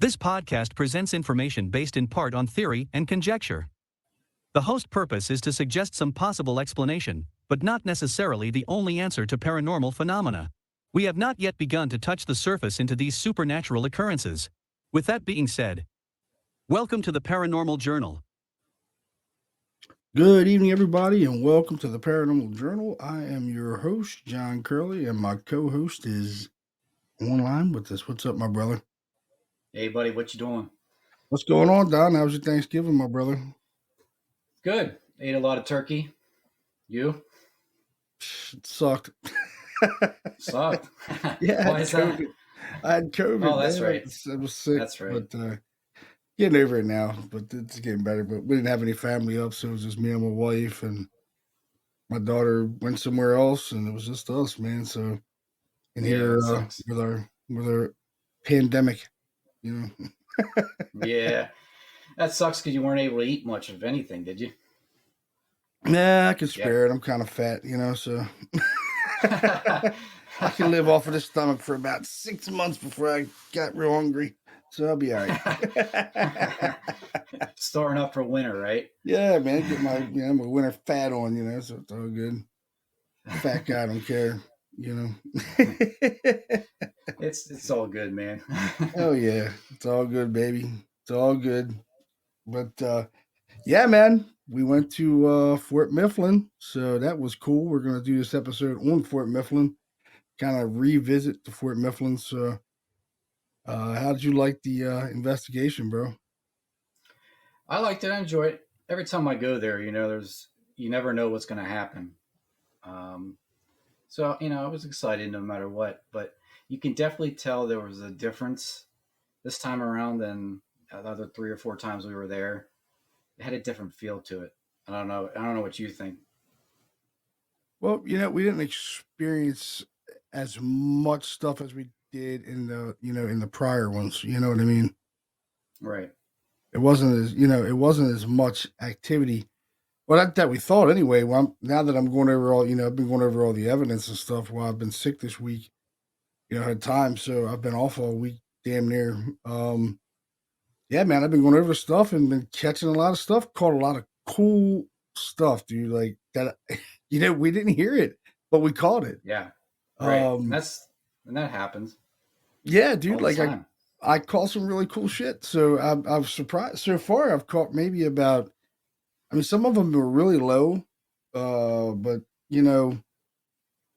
This podcast presents information based in part on theory and conjecture. The host purpose is to suggest some possible explanation, but not necessarily the only answer to paranormal phenomena. We have not yet begun to touch the surface into these supernatural occurrences. With that being said, welcome to the Paranormal Journal. Good evening, everybody, and welcome to the Paranormal Journal. I am your host, John Curley, and my co-host is online with us. What's up, my brother? Hey, buddy, what you doing? What's going on, Don? How's your Thanksgiving, my brother? Good. Ate a lot of turkey. You? It sucked. Sucked. Yeah, Why is that? I had COVID. Oh, that's man. right. I was sick. That's right. But getting over it now, but it's getting better. But we didn't have any family up, so it was just me and my wife, and my daughter went somewhere else, and it was just us, man. So in here with our pandemic, you know. Yeah. That sucks because you weren't able to eat much of anything, did you? Nah, I can spare it. I'm kind of fat, so I can live off of the stomach for about 6 months before I got real hungry. So I'll be all right. Storing up for winter, right? Yeah, man. Get my winter fat on, so it's all good. Fat guy, I don't care, It's all good, man. Oh yeah. It's all good, baby. It's all good. But yeah, man. We went to Fort Mifflin, so that was cool. We're gonna do this episode on Fort Mifflin, kind of revisit the Fort Mifflin. So how did you like the investigation, bro? I liked it. I enjoyed it. Every time I go there, you never know what's going to happen. So, I was excited no matter what, but you can definitely tell there was a difference this time around than the other 3 or 4 times we were there. It had a different feel to it. I don't know what you think. Well, we didn't experience as much stuff as we did in the prior ones. You know what I mean? Right. It wasn't as much activity. Well, that we thought anyway. Well, now that I'm going over all, I've been going over all the evidence and stuff while I've been sick this week. I had time, so I've been off all week, damn near. Yeah, man, I've been going over stuff and been catching a lot of stuff. Caught a lot of cool stuff, dude. Like that, we didn't hear it, but we caught it. Yeah, right. And that happens. Yeah, dude. Like I caught some really cool shit. So I'm surprised. So far, I've caught maybe about. I mean, some of them were really low, but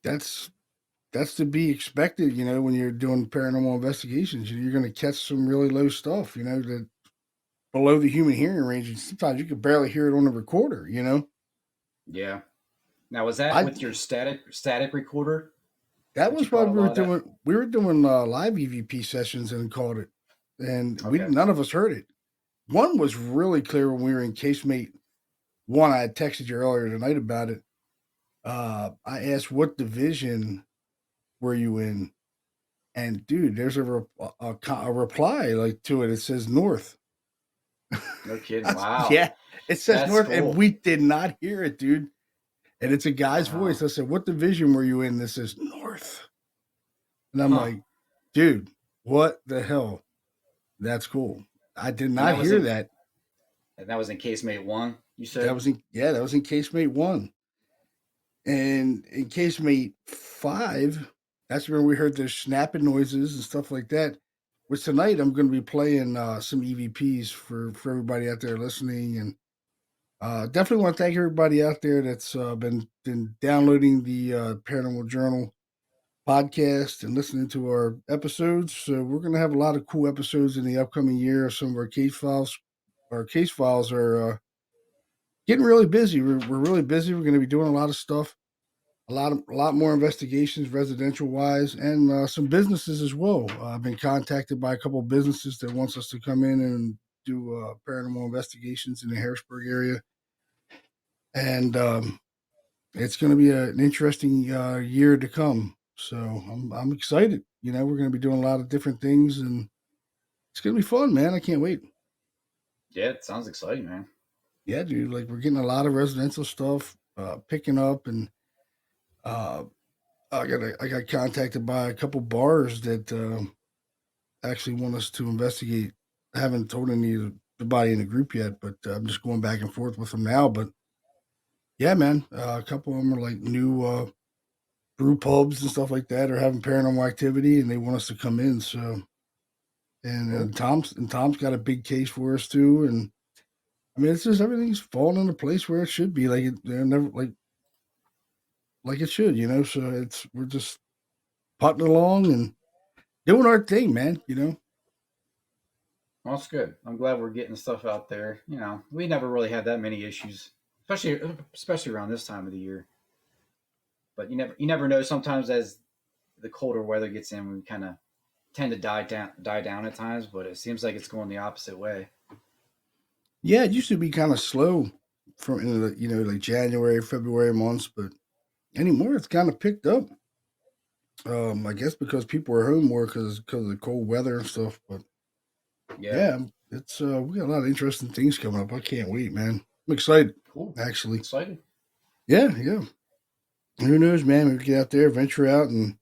that's to be expected. When you're doing paranormal investigations, you're going to catch some really low stuff. That below the human hearing range, and sometimes you can barely hear it on the recorder. Yeah. Now, was that with your static recorder? That was what we were doing. We were doing live EVP sessions and caught it, and none of us heard it. One was really clear when we were in Casemate 1. I had texted you earlier tonight about it. I asked, what division were you in? And dude, there's a reply like to it. It says North. No kidding. Wow. Yeah, it says That's North, cool. and we did not hear it, dude. And it's a guy's voice. I said, what division were you in? This is North. And I'm like, dude, what the hell? That's cool. I did not hear that. And that was in Casemate 1, you said? That was in Casemate 1. And in Casemate 5, that's where we heard the snapping noises and stuff like that. Which tonight I'm going to be playing some EVPs for everybody out there listening. And definitely want to thank everybody out there that's been downloading the Paranormal Journal podcast and listening to our episodes. So we're going to have a lot of cool episodes in the upcoming year. Some of our case files are getting really busy. We're really busy. We're going to be doing a lot of stuff, a lot more investigations, residential wise, and some businesses as well. I've been contacted by a couple of businesses that wants us to come in and do paranormal investigations in the Harrisburg area. And it's going to be an interesting year to come. So I'm excited. We're going to be doing a lot of different things, and it's going to be fun, man. I can't wait. Yeah, it sounds exciting, man. Yeah, dude. Like, we're getting a lot of residential stuff picking up, and I got contacted by a couple bars that actually want us to investigate. I haven't told anybody in the group yet, but I'm just going back and forth with them now. But yeah, man, a couple of them are like new brew pubs and stuff like that are having paranormal activity, and they want us to come in. So, and Cool. Tom's got a big case for us too, and I mean, it's just everything's falling into place where it should be, like they're never like it should, you know. So we're just putting along and doing our thing, man. You know. Well, that's good. I'm glad we're getting stuff out there. You know, we never really had that many issues, especially around this time of the year. But you never know. Sometimes as the colder weather gets in, we kind of tend to die down at times. But it seems like it's going the opposite way. Yeah, it used to be kind of slow from like January, February months, but anymore it's kind of picked up. I guess because people are home more because of the cold weather and stuff. But Yeah. yeah, it's we got a lot of interesting things coming up. I can't wait, man. I'm excited, Cool. actually. Excited. Yeah, yeah. Who knows, man? We get out there, venture out, and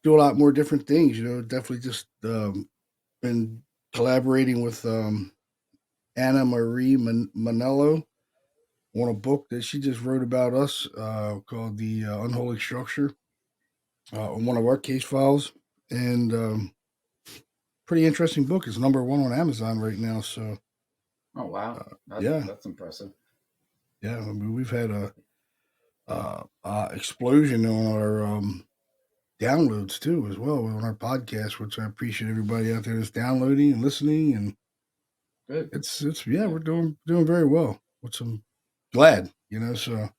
do a lot more different things. You know, definitely just been collaborating with Anna Marie Manello on a book that she just wrote about us called The Unholy Structure on one of our case files. And pretty interesting book. It's number one on Amazon right now. So, Oh wow, that's yeah, that's impressive. yeah. I mean, we've had a explosion on our downloads too, as well, on our podcast, which I appreciate everybody out there that's downloading and listening. And Good. it's yeah, Yeah. we're doing very well, which I'm glad, you know. So I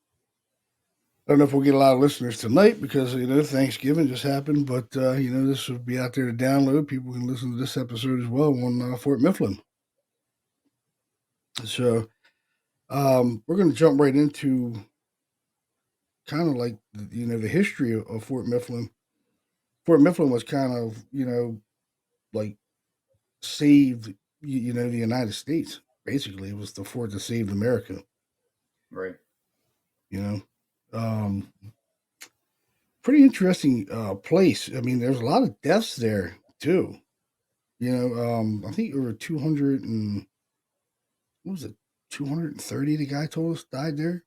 don't know if we'll get a lot of listeners tonight because Thanksgiving just happened, but this will be out there to download. People can listen to this episode as well on Fort Mifflin. So we're going to jump right into kind of like the history of Fort Mifflin. Fort Mifflin was kind of like saved the United States. Basically, it was the fort that saved America. Right. You know, um, pretty interesting place. I mean, there's a lot of deaths there too. I think over 200 and what was it, 230? The guy told us died there.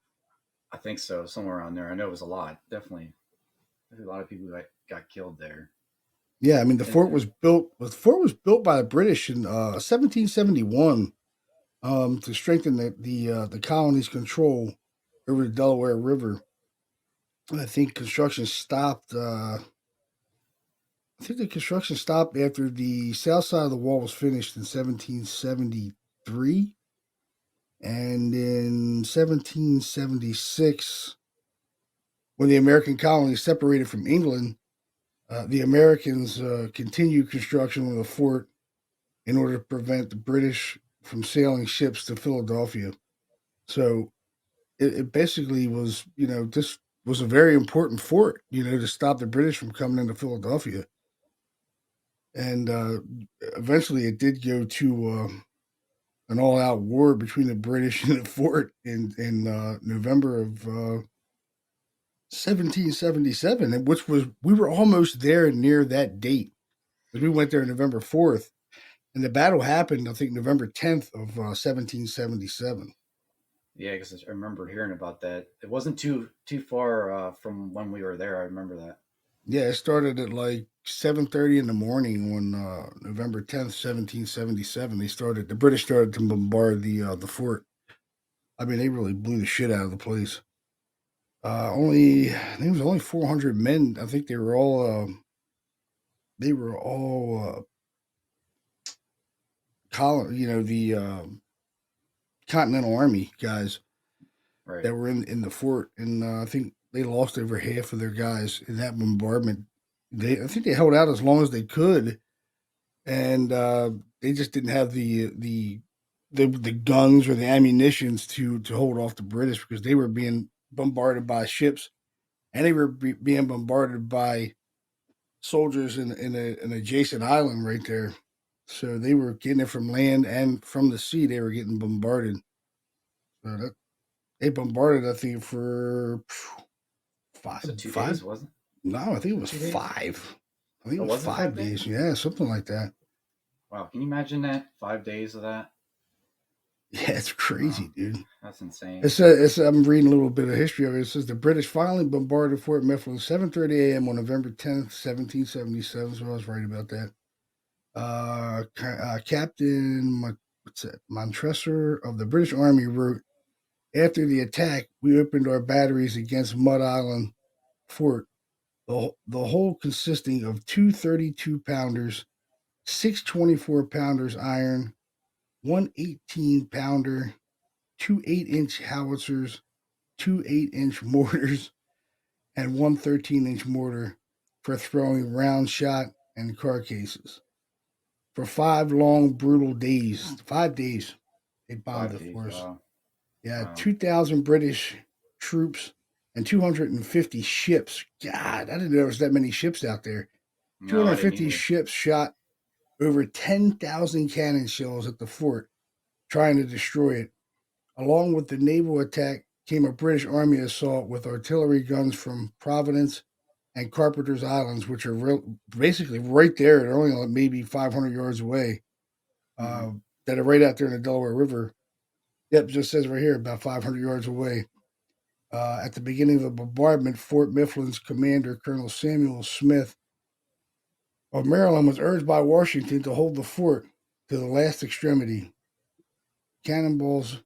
I think so. Somewhere around there. I know it was a lot. Definitely. A lot of people got killed there. Yeah, I mean the And fort was built. The fort was built by the British in 1771 to strengthen the colony's control over the Delaware River. I think construction stopped. I think the construction stopped after the south side of the wall was finished in 1773, and in 1776, when the American colonies separated from England, the Americans continued construction of the fort in order to prevent the British from sailing ships to Philadelphia. So it basically was, this was a very important fort, to stop the British from coming into Philadelphia. And eventually it did go to an all-out war between the British and the fort in November of 1777, which was we were almost there near that date. We went there November 4th, and the battle happened, I think, November 10th of 1777. yeah, because I remember hearing about that. It wasn't too far from when we were there. I remember that. Yeah, it started at like 7:30 in the morning on November 10th, 1777. The British started to bombard the fort. I mean, they really blew the shit out of the place. I think it was only 400 men. I think they were all the Continental Army guys Right. that were in the fort, and I think they lost over half of their guys in that bombardment. I think they held out as long as they could, and they just didn't have the guns or the ammunitions to hold off the British because they were being bombarded by ships, and they were being bombarded by soldiers in an adjacent island right there. So they were getting it from land and from the sea. They were getting bombarded. So they bombarded, I think, for five, So 2 days five. wasn't No, I think it it? was 2 days? five. I think it Oh, was was it 5 5 days? days. Yeah, something like that. Wow, can you imagine that? 5 days of that? Yeah, it's crazy, Wow, dude. that's insane. I'm reading a little bit of history of it. It says the British finally bombarded Fort Mifflin 7:30 a.m. on November 10th, 1777. So I was right about that. Captain Montresor of the British Army wrote, after the attack, we opened our batteries against Mud Island Fort, the whole consisting of two 32-pounders, six 24-pounders iron, one 18-pounder, two 8-inch howitzers, two 8-inch mortars, and one 13-inch mortar for throwing round shot and car cases. For 5 long, brutal days, 5 days, they bombed Five it days. for us. Wow. Yeah, Wow. 2,000 British troops and 250 ships. God, I didn't know there was that many ships out there. No, I didn't 250 either. ships shot over 10,000 cannon shells at the fort, trying to destroy it. Along with the naval attack came a British Army assault with artillery guns from Providence and Carpenter's Islands, which are basically right there. They're only like maybe 500 yards away. Hmm. Uh, that are right out there in the Delaware River. Yep, just says right here, about 500 yards away. At the beginning of the bombardment, Fort Mifflin's commander, Colonel Samuel Smith of Maryland, was urged by Washington to hold the fort to the last extremity. Cannonballs,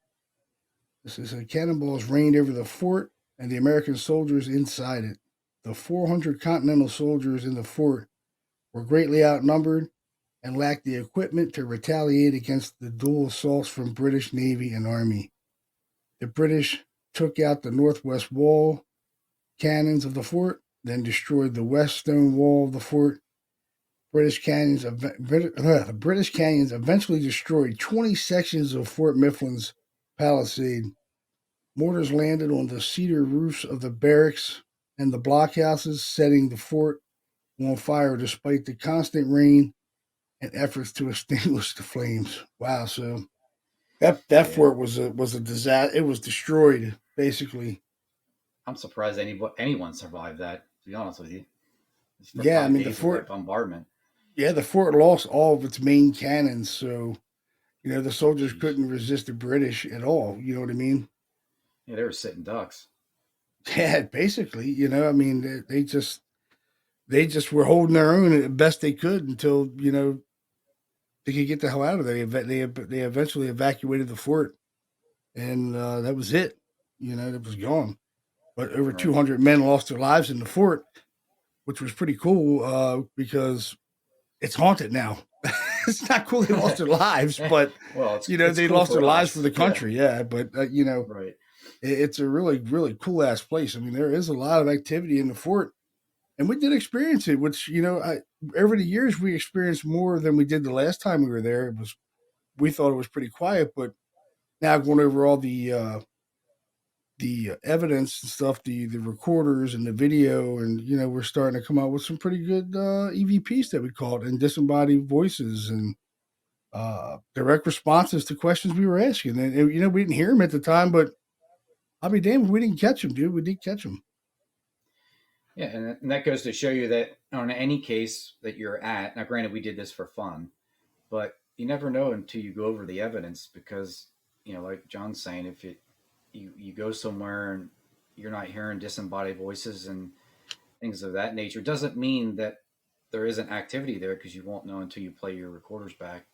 cannonballs rained over the fort and the American soldiers inside it. The 400 Continental soldiers in the fort were greatly outnumbered and lacked the equipment to retaliate against the dual assaults from British Navy and Army. The British took out the northwest wall cannons of the fort, then destroyed the west stone wall of the fort. The British canyons eventually destroyed 20 sections of Fort Mifflin's palisade. Mortars landed on the cedar roofs of the barracks and the blockhouses, setting the fort on fire despite the constant rain and efforts to extinguish the flames. Wow! So that Yeah. fort was a disaster. It was destroyed basically. I'm surprised anyone survived that, to be honest with you. Just for Yeah, I five mean the days of that fort. bombardment. Yeah, the fort lost all of its main cannons, so the soldiers Jeez. couldn't resist the British at all. You know what I mean? Yeah, they were sitting ducks. Yeah, basically. I mean they just were holding their own as best they could until they could get the hell out of there. They eventually evacuated the fort, and that was it. It was gone. But over Right. 200 men lost their lives in the fort, which was pretty cool because it's haunted now. It's not cool they lost their lives, but Well, it's they cool lost their for lives for us. the Yeah. country. Yeah, but Right. it's a really really cool ass place. I mean, there is a lot of activity in the fort, and we did experience it. Which over the years we experienced more than we did the last time we were there. We thought it was pretty quiet, but now going over all the evidence and stuff, the recorders and the video, and we're starting to come out with some pretty good EVPs that we called and disembodied voices and direct responses to questions we were asking. And we didn't hear them at the time, but I'll be damned if we didn't catch them, dude. We did catch them. Yeah, and that goes to show you that on any case that you're at. Now, granted, we did this for fun, but you never know until you go over the evidence because like John's saying, if you go somewhere and you're not hearing disembodied voices and things of that nature, doesn't mean that there isn't activity there because you won't know until you play your recorders back.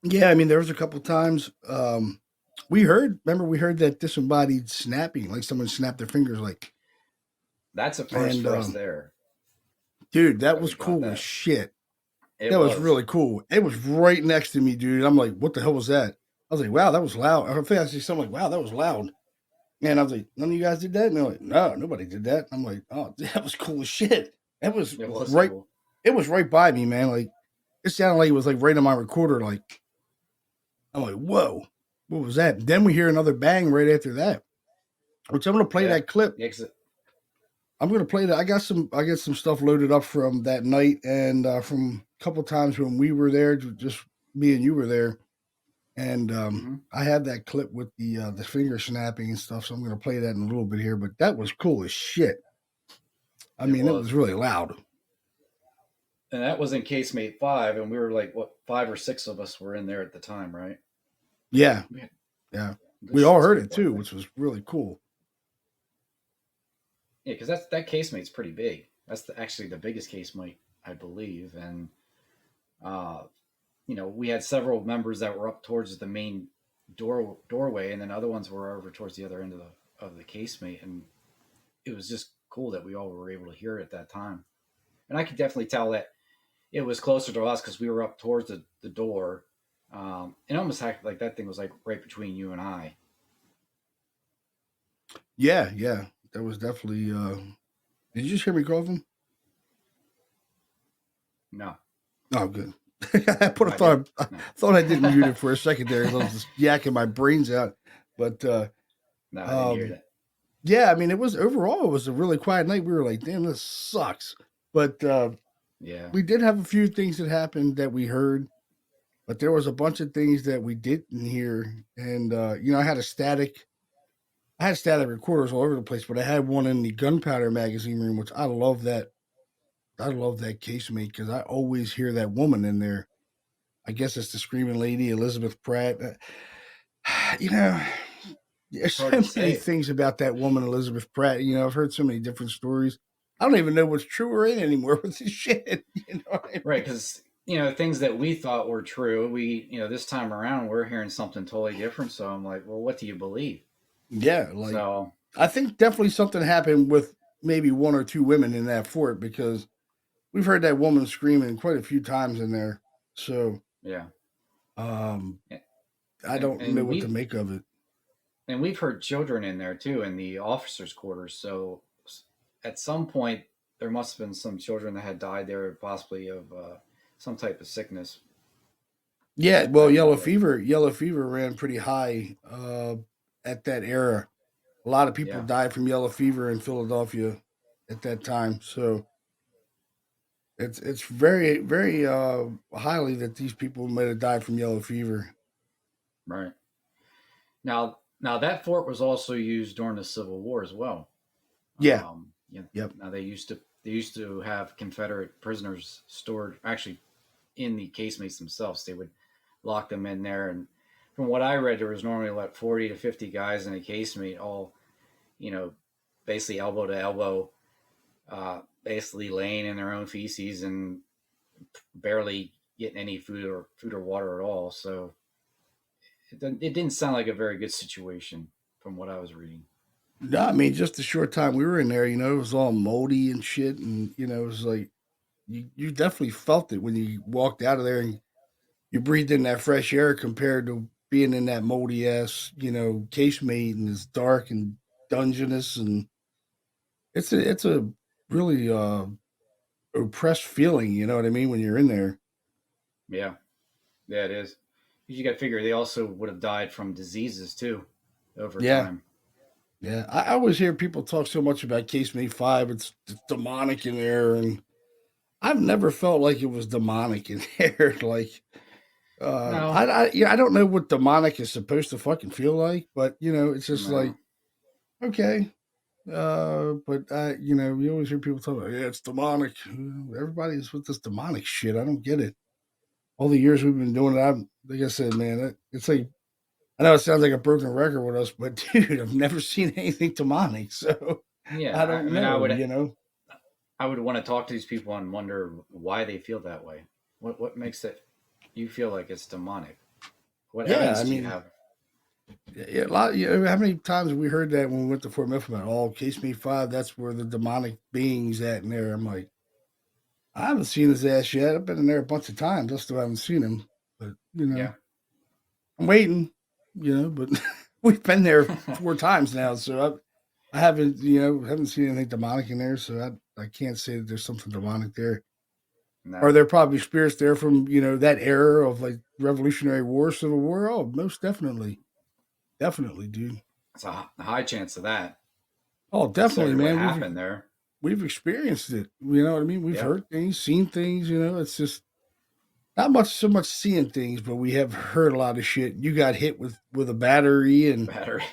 Yeah, I mean, there was a couple times remember we heard that disembodied snapping, like someone snapped their fingers, like, That's a first and for us there dude, that that we was got cool as that. shit. It That was was. really cool. It was right next to me, dude. I'm like, what the hell was that? I was like, wow, that was loud. I think I see something like, wow, that was loud. And I was like, none of you guys did that? And they're like, no, nobody did that. I'm like, oh, that was cool as shit. That was It was right. cool. It was right by me, man. Like, it sounded like it was like right on my recorder. Like, I'm like, whoa, what was that? Then we hear another bang right after that, which I'm going to play Yeah. that clip. The exit. I'm going to play that. I got some stuff loaded up from that night and from a couple times when we were there, just me and you were there. And Mm-hmm. I have that clip with the finger snapping and stuff, so I'm going to play that in a little bit here. But that was cool as shit. I It mean, it was was. really loud. And that was in casemate 5, and we were like, what, 5 or 6 of us were in there at the time, right? Yeah, We had yeah. a good We all 6 heard it people, I too, think. which was really cool. Yeah, because that casemate's pretty big. That's actually the biggest casemate, I believe. And uh, we had several members that were up towards the main doorway, and then other ones were over towards the other end of the casemate, and it was just cool that we all were able to hear it at that time. And I could definitely tell that it was closer to us because we were up towards the door. It almost acted like that thing was like right between you and I. Yeah, yeah. That was definitely. Did you just hear me coughing? No, Oh, good. I I did. No, thought I didn't mute it for a second there. I was just yakking my brains out. But no, I didn't hear um, that. yeah, I mean, it was overall it was a really quiet night. We were like, damn, this sucks. But Yeah, we did have a few things that happened that we heard, but there was a bunch of things that we didn't hear. And I had static recorders all over the place, but I had one in the gunpowder magazine room, which I love that. I love that casemate because I always hear that woman in there. I guess it's the screaming lady, Elizabeth Pratt. You know, there's it's hard so to many say. things about that woman, Elizabeth Pratt. I've heard so many different stories. I don't even know what's true or ain't anymore with this shit. You know what I Right, mean? because things that we thought were true, we this time around we're hearing something totally different. So I'm like, well, what do you believe? Yeah, like So I think definitely something happened with maybe one or two women in that fort because we've heard that woman screaming quite a few times in there. So yeah, um, and I don't know and what to we make of it. and we've heard children in there too in the officers' quarters. So at some point there must have been some children that had died there, possibly of some type of sickness. Yeah, I well, don't know what. yellow fever ran pretty high at that era. A lot of people Yeah, died from yellow fever in Philadelphia at that time. So it's very very highly that these people might have died from yellow fever. right. Now that fort was also used during the Civil War as well. Yeah. Yep. Now they used to have Confederate prisoners stored actually in the casemates themselves. They would lock them in there, and from what I read, there was normally like 40 to 50 guys in a casemate, all you know, basically elbow to elbow, basically laying in their own feces and barely getting any food or water at all. So it didn't sound like a very good situation from what I was reading. No, I mean just the short time we were in there, it was all moldy and shit, and it was like you definitely felt it when you walked out of there and you breathed in that fresh air compared to being in that moldy ass, casemate and it's dark and dungeness and it's a really oppressed feeling, you know what I mean, when you're in there. Yeah, yeah, it is. You got to figure they also would have died from diseases too over Yeah. time. Yeah. I always hear people talk so much about casemate 5, it's demonic in there, and I've never felt like it was demonic in there. Like No, I don't know what demonic is supposed to fucking feel like, but it's just no, like, okay. But you always hear people talk about, yeah, it's demonic. Everybody's with this demonic shit. I don't get it. All the years we've been doing it, like I said, man, it's like, I know it sounds like a broken record with us, but dude, I've never seen anything demonic, so yeah. I I don't mean, I know. would I would want to talk to these people and wonder why they feel that way. What makes it you feel like it's demonic? What Yeah, I evidence do you mean, have? yeah, a lot. How many times we heard that when we went to Fort Mifflin? Oh, Case Me 5, that's where the demonic beings at in there. I'm like, I haven't seen his ass yet. I've been in there a bunch of times. I still haven't seen him, but Yeah, I'm waiting. But we've been there 4 times now, so I haven't haven't seen anything demonic in there. So I can't say that there's something demonic there. Are no, there probably spirits there from that era of like Revolutionary War, Civil War? Oh, most definitely, definitely, dude. it's a high chance of that, Oh, definitely, considering what man. We've happened there. we've experienced it. You know what I mean? We've Yep, heard things, seen things. It's just not so much seeing things, but we have heard a lot of shit. You got hit with a battery, battery.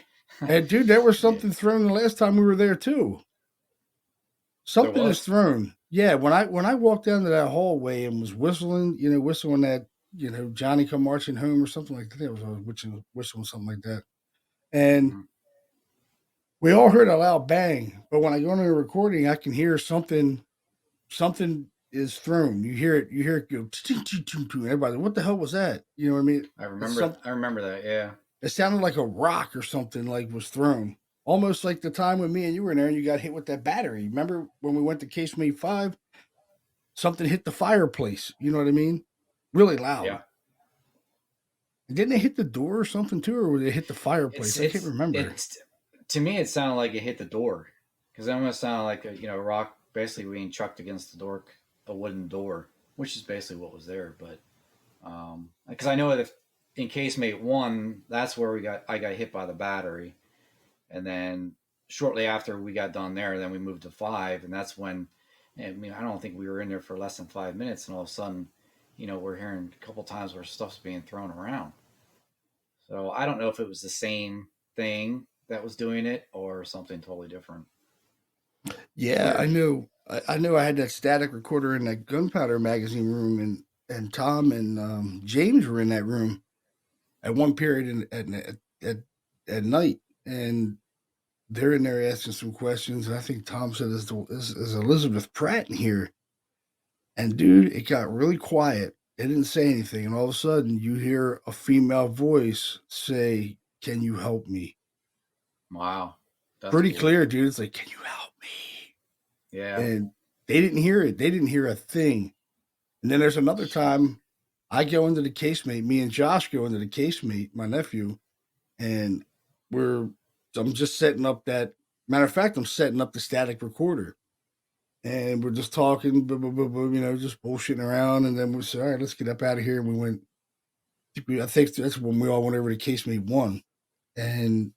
and dude, there was Yeah, something thrown the last time we were there too. there Something is was. thrown. Yeah, when I walked down to that hallway and was whistling, whistling that, Johnny Come Marching Home or something like that. I was whistling something like that. And Mm-hmm. we all heard a loud bang, but when I go into the recording, I can hear something is thrown. You hear it go everybody, what the hell was that? You know what I mean? I remember that. Yeah. It sounded like a rock or something like was thrown. Almost like the time when me and you were in there and you got hit with that battery. Remember when we went to Casemate 5? Something hit the fireplace. You know what I mean? Really loud. Yeah. And didn't it hit the door or something too, or did it hit the fireplace? I can't remember. It's to me it sounded like it hit the door because it almost sounded like a rock basically being chucked against the door, a wooden door, which is basically what was there. But because I know that in Casemate 1, that's where I got hit by the battery, and then shortly after we got done there, then we moved to 5, and that's when, I mean, I don't think we were in there for less than 5 minutes, and all of a sudden, we're hearing a couple times where stuff's being thrown around. So I don't know if it was the same thing that was doing it or something totally different. Yeah, I Weird. know. I know I had that static recorder in that gunpowder magazine room, and Tom and James were in that room at one period at night, and they're in there asking some questions. And I think Tom said, "Is Elizabeth Pratt in here?" And dude, it got really quiet. They didn't say anything, and all of a sudden, you hear a female voice say, "Can you help me?" Wow. That's Pretty cool. clear, dude. It's like, "Can you help me?" Yeah. And they didn't hear it. They didn't hear a thing. And then there's another time I go into the casemate. Me and Josh go into the casemate, my nephew, and we're. I'm just setting up that. Matter of fact, I'm setting up the static recorder, and we're just talking, blah, blah, blah, blah, just bullshitting around. And then we said, "All right, let's get up out of here." And we went. I think that's when we all went over to casemate 1. And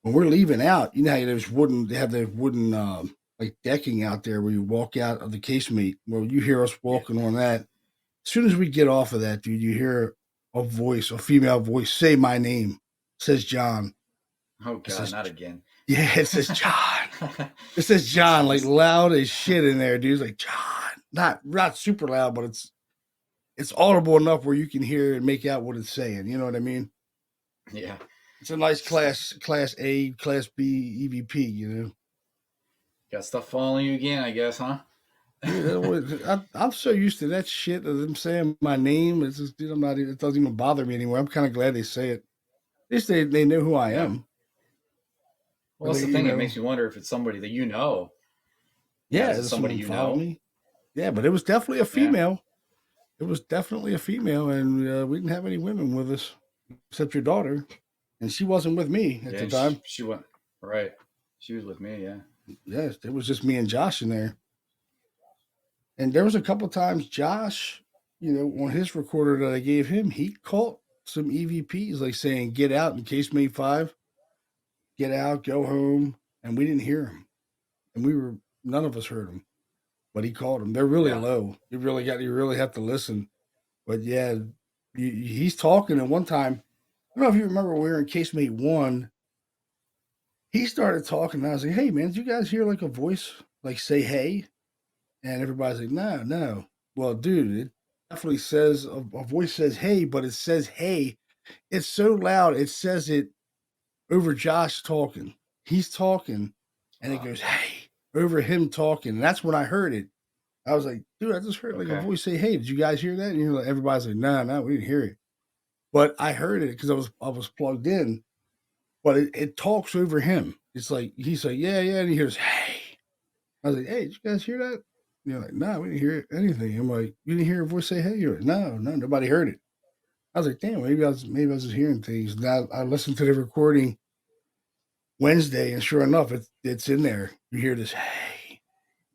when we're leaving out, you know how they have those wooden like decking out there where you walk out of the casemate. Well, you hear us Yeah. walking on that. As soon as we get off of that, dude, you hear a female voice say my name. It says John. Oh It God, says, not again. yeah, it says John. It says John, like Jeez. loud as shit in there, dude. It's like John. Not super loud, but it's audible enough where you can hear and make out what it's saying. You know what I mean? Yeah. It's a nice class A, class B EVP, Got stuff following you again, I guess, huh? Dude, I'm so used to that shit of them saying my name. It's just, dude, I'm not. It doesn't even bother me anymore. I'm kind of glad they say it. At least they know who I Yeah. am. Well, Or that's they, the thing. It makes me wonder if it's somebody that you know. Yeah, yeah, is it does somebody someone you follow know? me? Yeah, but it was definitely a Yeah. female. It was definitely a female, and we didn't have any women with us except your daughter, and she wasn't with me at Yeah. the And time. she went right. She was with me. Yeah. Yes, it was just me and Josh in there. And there was a couple times Josh, on his recorder that I gave him, he caught some EVPs like saying "Get out" in casemate 5, "Get out, go home," and we didn't hear him, and none of us heard him, but he called them. They're really Yeah. low. You really have to listen. But yeah, he's talking. And one time, I don't know if you remember, when we were in casemate 1. He started talking, and I was like, "Hey man, did you guys hear like a voice like say hey?" And everybody's like, "No, no." Well, dude, it definitely says a voice says hey, but it says hey. It's so loud, it says it over Josh talking. He's talking, and it Oh, goes hey over him talking. And that's when I heard it. I was like, "Dude, I just heard like a okay. voice say hey. Did you guys hear that?" And everybody's like, "No, no, we didn't hear it." But I heard it because I was plugged in. But it talks over him. It's like he's like, "Yeah, yeah," and he hears hey. I was like, "Hey, did you guys hear that?" And you're like, "No, we didn't hear anything." I'm like, "You didn't hear a voice say hey?" You're like, "No, no, nobody heard it." I was like, "Damn, maybe I was just hearing things." Now I listened to the recording Wednesday, and sure enough, it's in there. You hear this hey.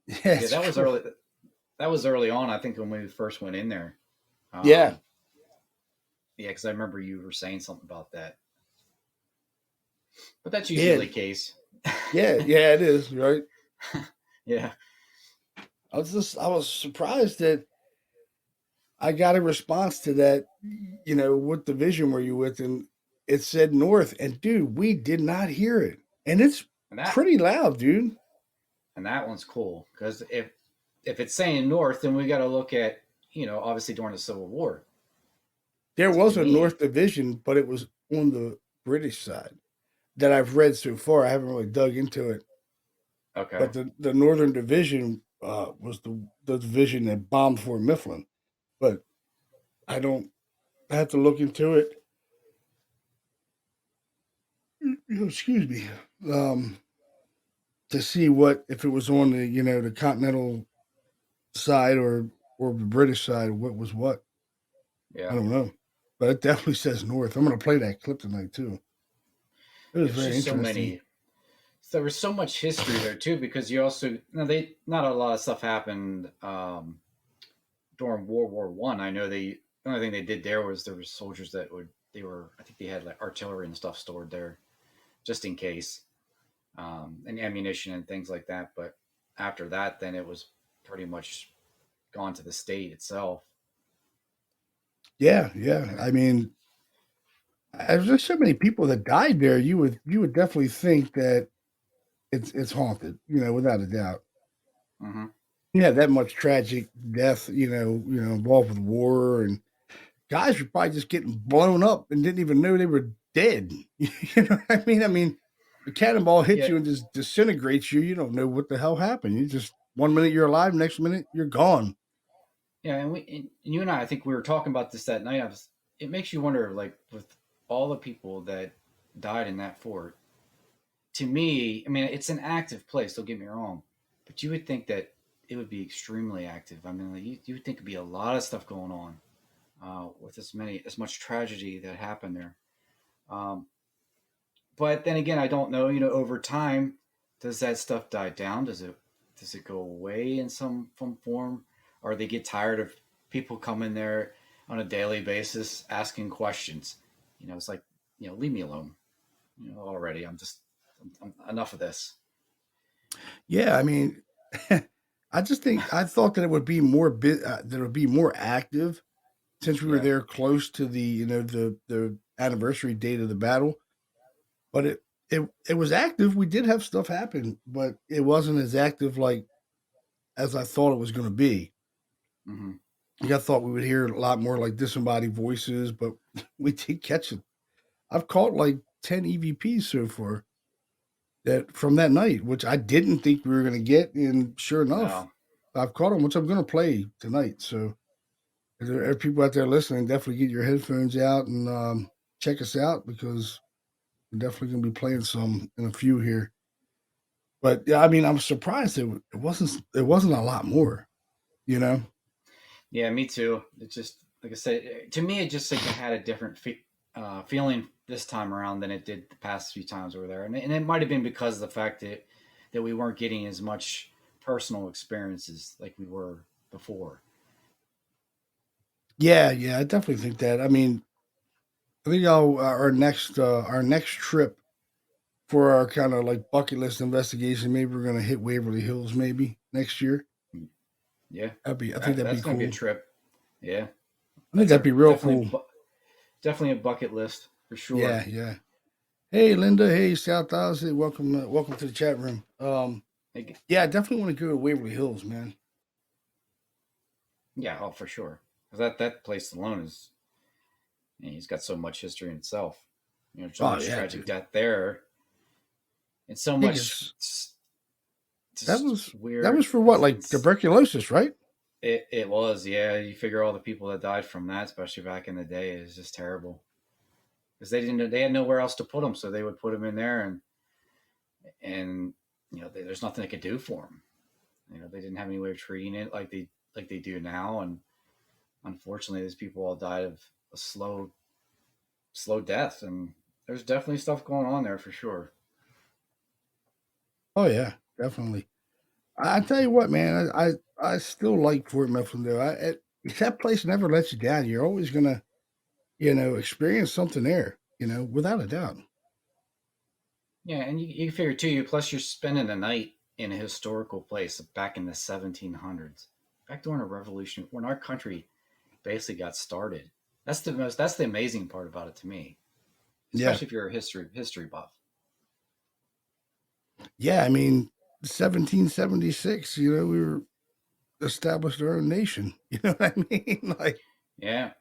Yeah, Yeah, it's that was cool. early. That was early on. I think when we first went in there. Yeah, Um, yeah, because I remember you were saying something about that. But that's yeah, usually the case. yeah. It is right. Yeah. I was surprised that I got a response to that. What division were you with? And it said North. And dude, we did not hear it, and it's And that pretty loud, dude. and that one's cool because if if it's saying north, then we got to look at, obviously during the Civil War. There To was a North me, Division, but it was on the British side that I've read so far. I haven't really dug into it, okay, but the Northern Division was the division that bombed Fort Mifflin. But I don't I have to look into it. Excuse me, um, to see what if it was on the the continental side or the British side. What was what? I yeah, don't know, but it definitely says North. I'm going to play that clip tonight too. It was it was very just so interesting. many. So there was so much history there too, because you also, they not a lot of stuff happened during World War I. I know the only thing they did there was there were soldiers that would they were I think they had like artillery and stuff stored there just in case, and ammunition and things like that. But after that, then it was pretty much gone to the state itself. Yeah, yeah. And I mean, there's just so many people that died there. You would definitely think that it's haunted. Without a doubt. mm-hmm. Yeah, that much tragic death. Involved with war and guys were probably just getting blown up and didn't even know they were dead. You know what I mean? I mean, the cannonball hits Yeah, you and just disintegrates you. You don't know what the hell happened. You just 1 minute you're alive, next minute you're gone. yeah, and you and I think we were talking about this that night. It makes you wonder, like with all the people that died in that fort. To me, I mean, it's an active place. Don't get me wrong, but you would think that it would be extremely active. I mean, like, you would think it'd be a lot of stuff going on with as much tragedy that happened there. Um, but then again, I don't know. Over time, does that stuff die down? Does it go away in some form, or they get tired of people coming there on a daily basis asking questions? It's like, leave me alone. Already, enough of this. Yeah, I mean, I just think I thought that it would be that it would be more active since we were Yeah. there close to the the anniversary date of the battle. But it was active. We did have stuff happen, but it wasn't as active like as I thought it was going to be. Mm-hmm. Like, I thought we would hear a lot more like disembodied voices, but we did catch it. I've caught like 10 EVPs so far that from that night, which I didn't think we were going to get, and sure enough, No. I've caught them, which I'm going to play tonight. So if there are people out there listening, definitely get your headphones out and check us out because we're definitely going to be playing some in a few here. But yeah, I mean, I'm surprised it wasn't a lot more, you know. Yeah, me too. It just, like I said, to me, it just like it had a different feeling this time around than it did the past few times we were there, and it might have been because of the fact that we weren't getting as much personal experiences like we were before. Yeah, yeah, I definitely think that. I mean, I think our next trip for our kind of like bucket list investigation, maybe we're gonna hit Waverly Hills maybe next year. Yeah, I think that'd be that's going to be a cool. trip. Yeah, I think that's that'd a be real definitely cool. definitely a bucket list for Yeah, sure. yeah. Hey, Linda. Hey, South Oz. Hey, welcome to the chat room. Like, Yeah, I definitely want to go to Waverly Hills, man. yeah, oh, for sure. Because that place alone is, he's got so much history in itself. So Oh much yeah, tragic dude. death there, and so I think much it's that just was that weird. was for what, like It's tuberculosis, right? it was, yeah. You figure all the people that died from that, especially back in the day, is just terrible because they had nowhere else to put them, so they would put them in there, and there's nothing they could do for them. They didn't have any way of treating it like they do now, and unfortunately, these people all died of a slow death, and there's definitely stuff going on there for sure. Oh yeah, definitely. I tell you what, man. I still like Fort Mifflin though. That place never lets you down. You're always gonna experience something there. Without a doubt. Yeah, and you figure too. Plus, you're spending the night in a historical place back in the 1700s, back during a revolution when our country basically got started. That's the amazing part about it to me, Yeah, especially if you're a history buff. yeah. I mean, 1776. We were established our own nation. You know what I mean? Like, Yeah,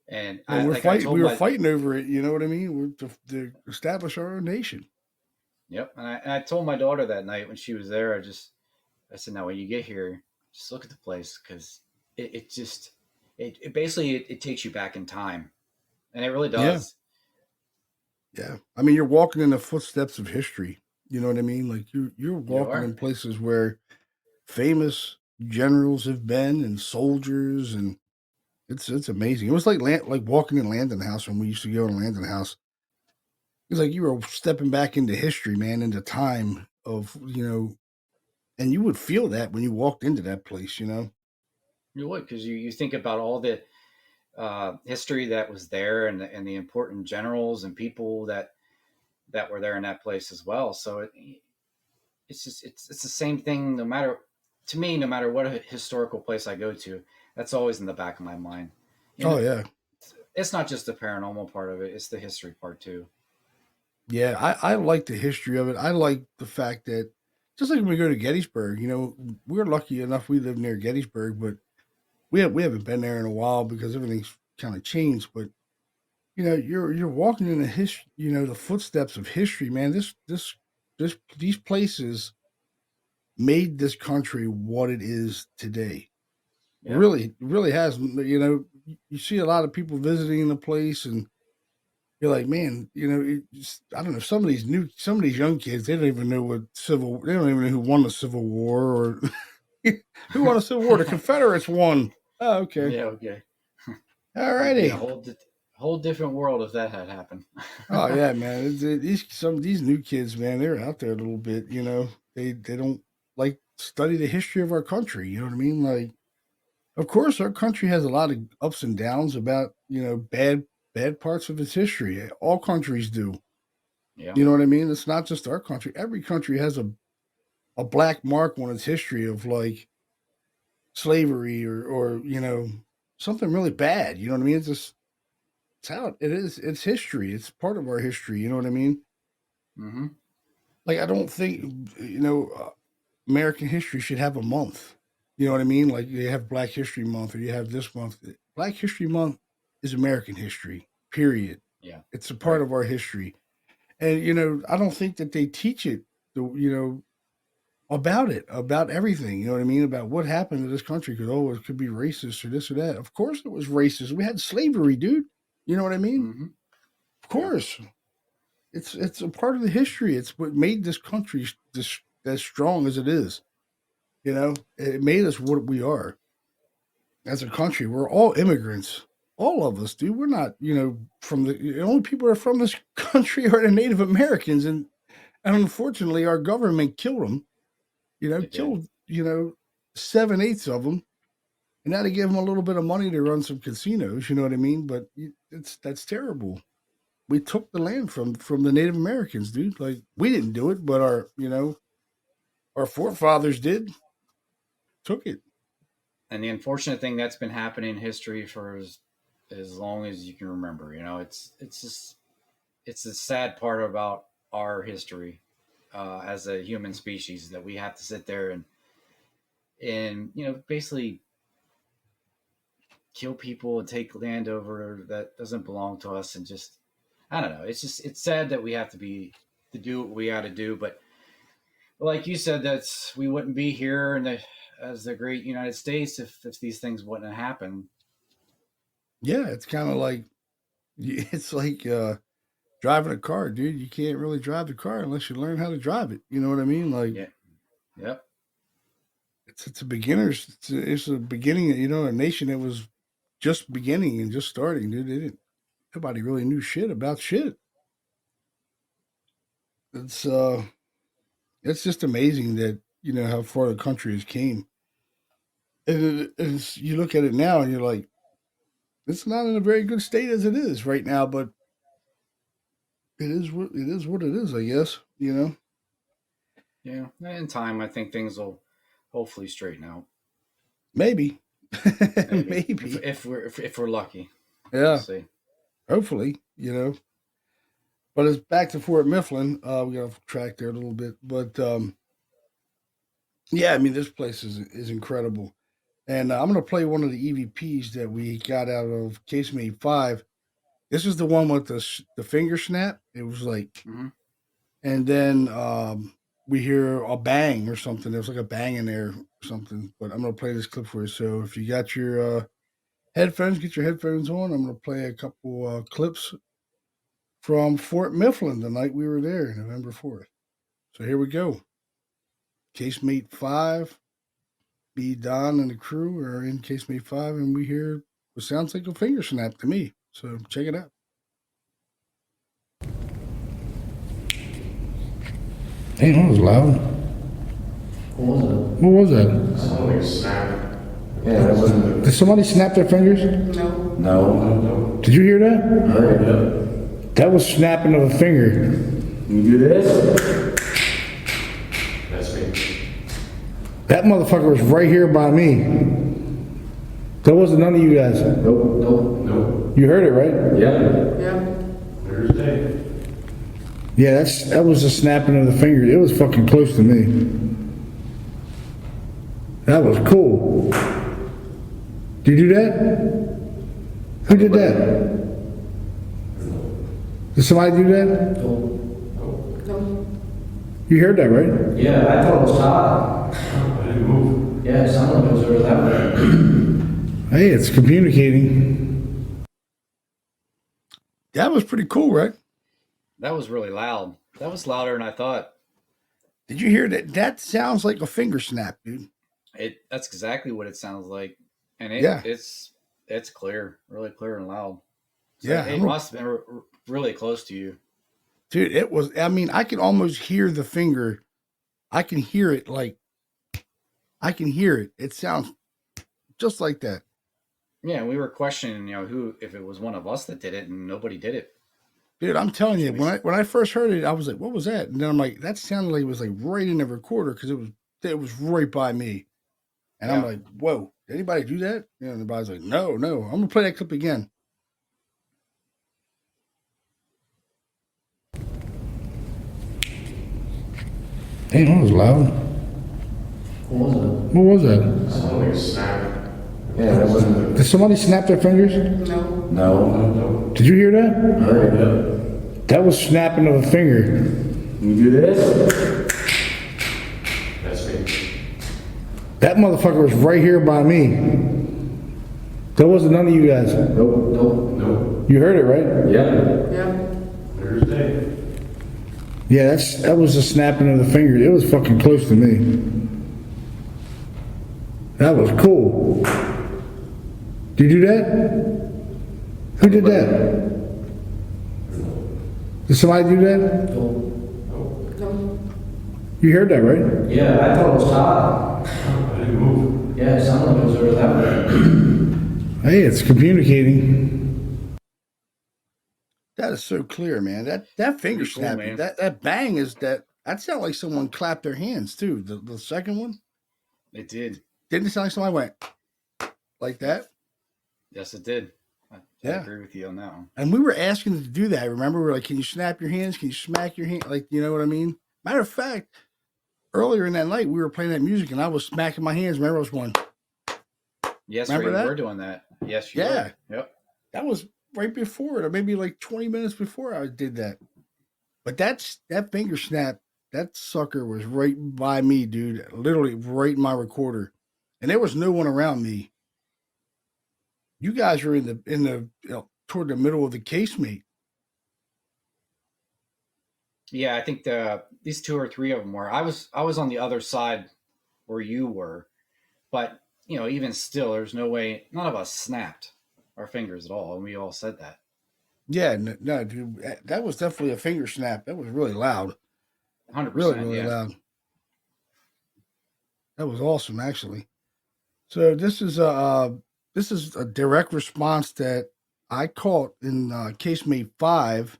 and and I like I told we were my fighting over it. You know what I mean? We're to establish our own nation. yep, and I told my daughter that night when she was there. I said, now when you get here, just look at the place because it just it basically it takes you back in time, and it really Yeah, does. yeah. I mean, you're walking in the footsteps of history. You know what I mean? Like you're You walking are. in places where famous generals have been and soldiers, and it's amazing. It was like like walking in Landon House when we used to go to Landon House. It's like you were stepping back into history, man, into time of and you would feel that when you walked into that place. You would because you think about all the history that was there and the important generals and people that were there in that place as well. So it's just it's the same thing. No matter to me, no matter what historical place I go to, that's always in the back of my mind. You Oh know, yeah, it's not just the paranormal part of it; it's the history part too. yeah. I like the history of it. I like the fact that just like when we go to Gettysburg, we're lucky enough we live near Gettysburg, but we haven't been there in a while because everything's kind of changed. But you're walking in the history, the footsteps of history, man. These places made this country what it is today. Yep. Really, really has. You see a lot of people visiting the place, and you're like, man, I don't know. Some of these young kids, they don't even know they don't even know who won the Civil War or who won the Civil War. The Confederates won. Oh, okay, Yeah. Okay. We'd be in a alrighty. whole different world if that had happened. Oh yeah, man. Some of these new kids, man, they're out there a little bit. They don't like study the history of our country. You know what I mean? Like, of course, our country has a lot of ups and downs about bad parts of its history. All countries do. Yeah. You know what I mean? It's not just our country. Every country has a black mark on its history of like slavery or something really bad. You know what I mean? It's how it is. It's history. It's part of our history. You know what I mean? Mm-hmm. Like I don't think American history should have a month. You know what I mean? Like you have Black History Month or you have this month. Black History Month is American history. Period. Yeah. It's a part Right. of our history. And I don't think that they teach it. About it, about everything. You know what I mean? About what happened to this country. Because it could be racist or this or that. Of course, it was racist. We had slavery, dude. You know what I mean? Mm-hmm. Of Yeah. course, it's a part of the history. It's what made this country as strong as it is. It made us what we are as a country. We're all immigrants, all of us, dude. We're not, from the only people that are from this country are the Native Americans, and unfortunately, our government killed them. It did. Killed 7/8 of them, and now they give them a little bit of money to run some casinos. You know what I mean? But that's terrible. We took the land from the Native Americans, dude. Like we didn't do it, but our forefathers did. Took it. And the unfortunate thing that's been happening in history for as long as you can remember. It's just it's a sad part about our history as a human species that we have to sit there and basically kill people and take land over that doesn't belong to us and just I don't know. It's sad that we have to do what we got to do, but like you said, that's we wouldn't be here as the great United States if these things wouldn't have happened. Yeah, it's kind of like it's like driving a car, dude. You can't really drive the car unless you learn how to drive it. You know what I mean? Like Yeah. Yep. it's a beginner's. It's a beginning. A nation that was just beginning and just starting, dude. They didn't. Nobody really knew shit about shit. It's uh, it's just amazing that how far the country has came. You look at it now and you're like, it's not in a very good state as it is right now, but it is, I guess. Yeah. In time, I think things will hopefully straighten out. Maybe, Maybe maybe, if we're lucky, we'll yeah. see. Hopefully. But it's back to Fort Mifflin. We got off track there a little bit, but yeah, I mean this place is incredible. And I'm going to play one of the EVPs that we got out of Casemate 5. This is the one with the finger snap. It was like, and then we hear a bang or something. There was like a bang in there or something. But I'm going to play this clip for you. So if you got your headphones, get your headphones on. I'm going to play a couple clips from Fort Mifflin the night we were there, November 4th. So here we go. Casemate 5. B. Don and the crew are in Casemate 5, and we hear what sounds like a finger snap to me. So check it out. Hey, that was loud. What was that? Something snapped. Yeah, that wasn't. Did somebody snap their fingers? No. Did you hear that? I heard it. That was snapping of a finger. You do this? That's me. That motherfucker was right here by me. That wasn't none of you guys. Nope. You heard it, right? Yeah. There's Dave. Yeah, that was the snapping of the finger. It was fucking close to me. That was cool. Did you do that? Who did that? Did somebody do that? No. You heard that, right? Yeah, I thought it was hot. I didn't move. Yeah, it sounded like it was over that way. Hey, it's communicating. That was pretty cool, right? That was really loud. That was louder than I thought. Did you hear that? That sounds like a finger snap, dude. That's exactly what it sounds like, and it's clear, really clear and loud. So Yeah, it must have been really close to you, dude. It was. I mean, I can almost hear the finger. I can hear it. I can hear it. It sounds just like that. Yeah, we were questioning, who, if it was one of us that did it, and nobody did it. Dude, I'm telling you, when I first heard it, I was like, "What was that?" And then I'm like, "That sounded like it was like right in the recorder because it was right by me." And I'm like, "Whoa, did anybody do that?" And everybody's like, "No." I'm gonna play that clip again. Hey, that was loud. What was that? Something snapped. Yeah, that wasn't. Did somebody snap their fingers? No. Did you hear that? I heard it. That was snapping of a finger. You do this? That's me. That motherfucker was right here by me. That wasn't none of you guys. Nope. You heard it, right? Yeah. There's Dave. Yeah, that was the snapping of the finger. It was fucking close to me. That was cool. Did you do that? Who did that? Did somebody do that? No. You heard that, right? Yeah, I thought it was hot. I didn't move. Yeah, it sounded like it was over that way. Hey, it's communicating. That is so clear, man. That finger Pretty cool, snapping, man. that bang is that sounded like someone clapped their hands too. The second one It did. didn't it sound like somebody went like that? Yes, it did. I agree with you on that one. And we were asking them to do that. Remember, we were like, "Can you snap your hands? Can you smack your hand?" Like, you know what I mean? Matter of fact, earlier in that night, we were playing that music, and I was smacking my hands. Remember, I was going. Yes, Remember we that? were doing that. Yes, you Yeah. were. Yep. That was right before it, or maybe like 20 minutes before I did that. But that finger snap, that sucker was right by me, dude. Literally right in my recorder, and there was no one around me. You guys were in the toward the middle of the casemate. Yeah, I think these two or three of them were. I was on the other side where you were, but even still, there's no way. None of us snapped our fingers at all, and we all said that. Yeah, no, dude, that was definitely a finger snap. That was really loud. 100%. Really loud. That was awesome, actually. So this is a direct response that I caught in Casemate 5.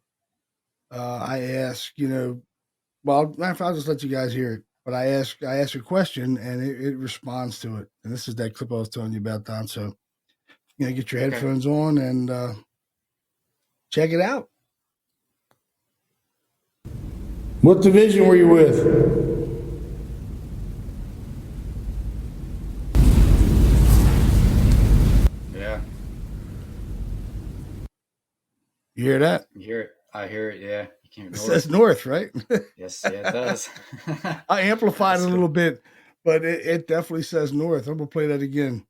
I asked, well, I'll just let you guys hear it. But I asked a question, and it responds to it. And this is that clip I was telling you about, Don. So, get your headphones on and check it out. What division were you with? You hear that? You hear it? I hear it. Yeah, you can't It ignore says it. north, right? Yes, yeah, it does. I amplified it That's a cool. little bit, but it definitely says north. I'm gonna play that again.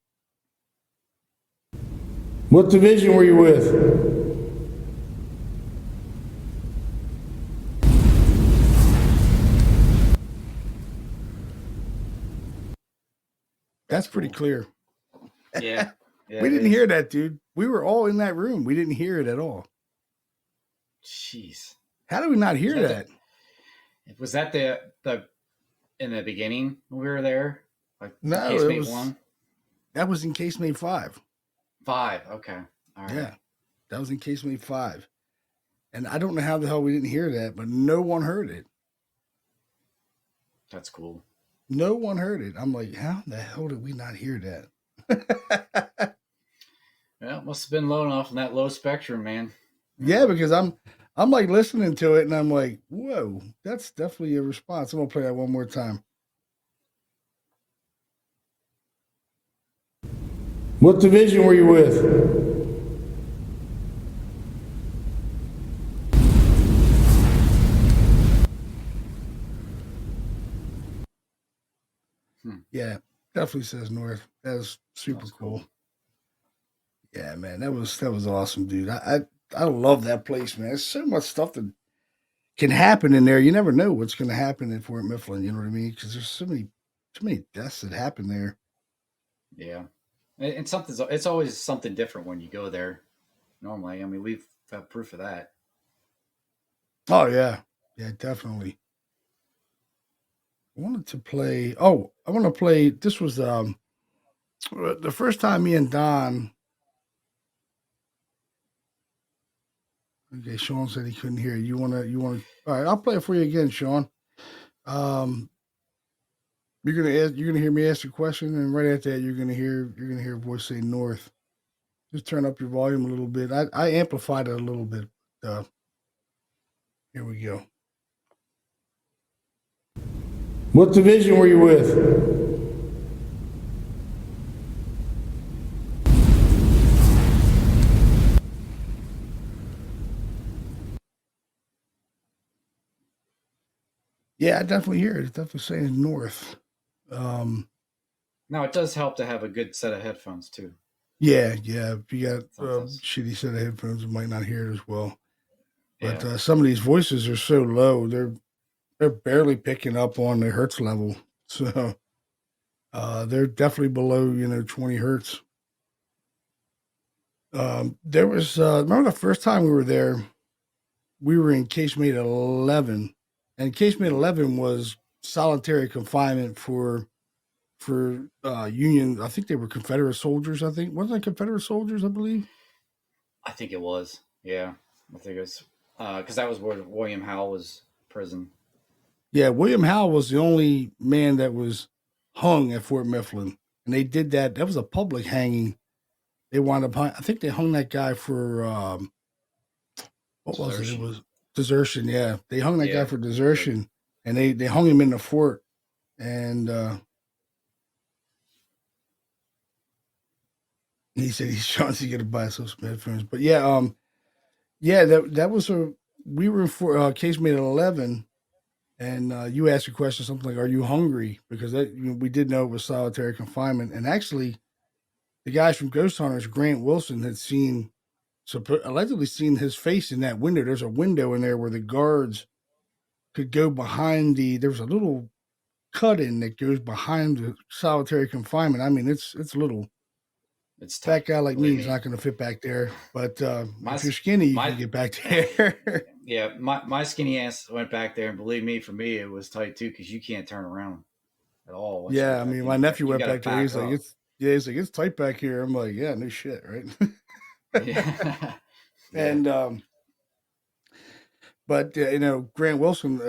What division were you with? That's pretty Cool. clear. Yeah, yeah, We it didn't is. hear that, dude. We were all in that room. We didn't hear it at all. Jeez, How did we not was hear that that? the in the beginning when we were there, like in No, it casemate was 1, that was in casemate 5. 5. Okay, all right. Yeah, that was in casemate 5. And I don't know how the hell we didn't hear that, but no one heard it. That's cool. No one heard it. I'm like, how the hell did we not hear that? Yeah, must have been low enough in that low spectrum, man. Yeah, because I'm like listening to it and I'm like, whoa, that's definitely a response. I'm gonna play that one more time. What division were you with? Yeah, definitely says north. That's super That's cool. cool. Yeah, man, that was awesome, dude. I love that place, man. There's so much stuff that can happen in there. You never know what's going to happen in Fort Mifflin. You know what I mean? Because there's so many deaths that happen there. Yeah, and something's it's always something different when you go there. Normally, I mean, we've had proof of that. Oh yeah, yeah, definitely. I wanted to play. Oh, I want to play. This was the first time me and Don. Okay, Sean said he couldn't hear. You wanna. All right, I'll play it for you again, Sean. Um, you're gonna hear me ask a question, and right after that, you're gonna hear a voice say north. Just turn up your volume a little bit. I amplified it a little bit. Uh, Here we go. What division were you with? Yeah, I definitely hear it. It's definitely saying north. Um, Now, it does help to have a good set of headphones too. yeah, yeah. If you got a Sometimes, shitty set of headphones, you might not hear it as well. But yeah, some of these voices are so low; they're barely picking up on the hertz level. So they're definitely below 20 hertz. There was remember the first time we were there, we were in casemate 11, and casemate 11 was solitary confinement for Union. I think they were Confederate soldiers. I think wasn't it Confederate soldiers? I believe. I think it was. Yeah, I think it was because that was where William Howe was prison. Yeah, William Howe was the only man that was hung at Fort Mifflin, and they did that. That was a public hanging. They wound up. I think they hung that guy for what was it? It Desertion. was desertion. Yeah, they hung that guy Yeah, for they did. desertion, and they hung him in the fort. And he said he's trying to get a buy some headphones. But yeah, yeah, that was a we were for casemate at 11, and you asked a question something like, "Are you hungry?" Because that we did know it was solitary confinement, and actually, the guys from Ghost Hunters, Grant Wilson, had allegedly seen his face in that window. There's a window in there where the guards could go behind there was a little cut in that goes behind the solitary confinement. I mean, it's little. It's Fat tight. guy like me Believe is me. not going to fit back there. But My if you're skinny, you my can get back there. yeah, my skinny ass went back there, and believe me, for me, it was tight too because you can't turn around at all once you Yeah, get I back mean, in. my nephew You went got to back there. back He's like, up. it's tight back here. I'm like, yeah, no shit, right? Yeah, yeah. And but Grant Wilson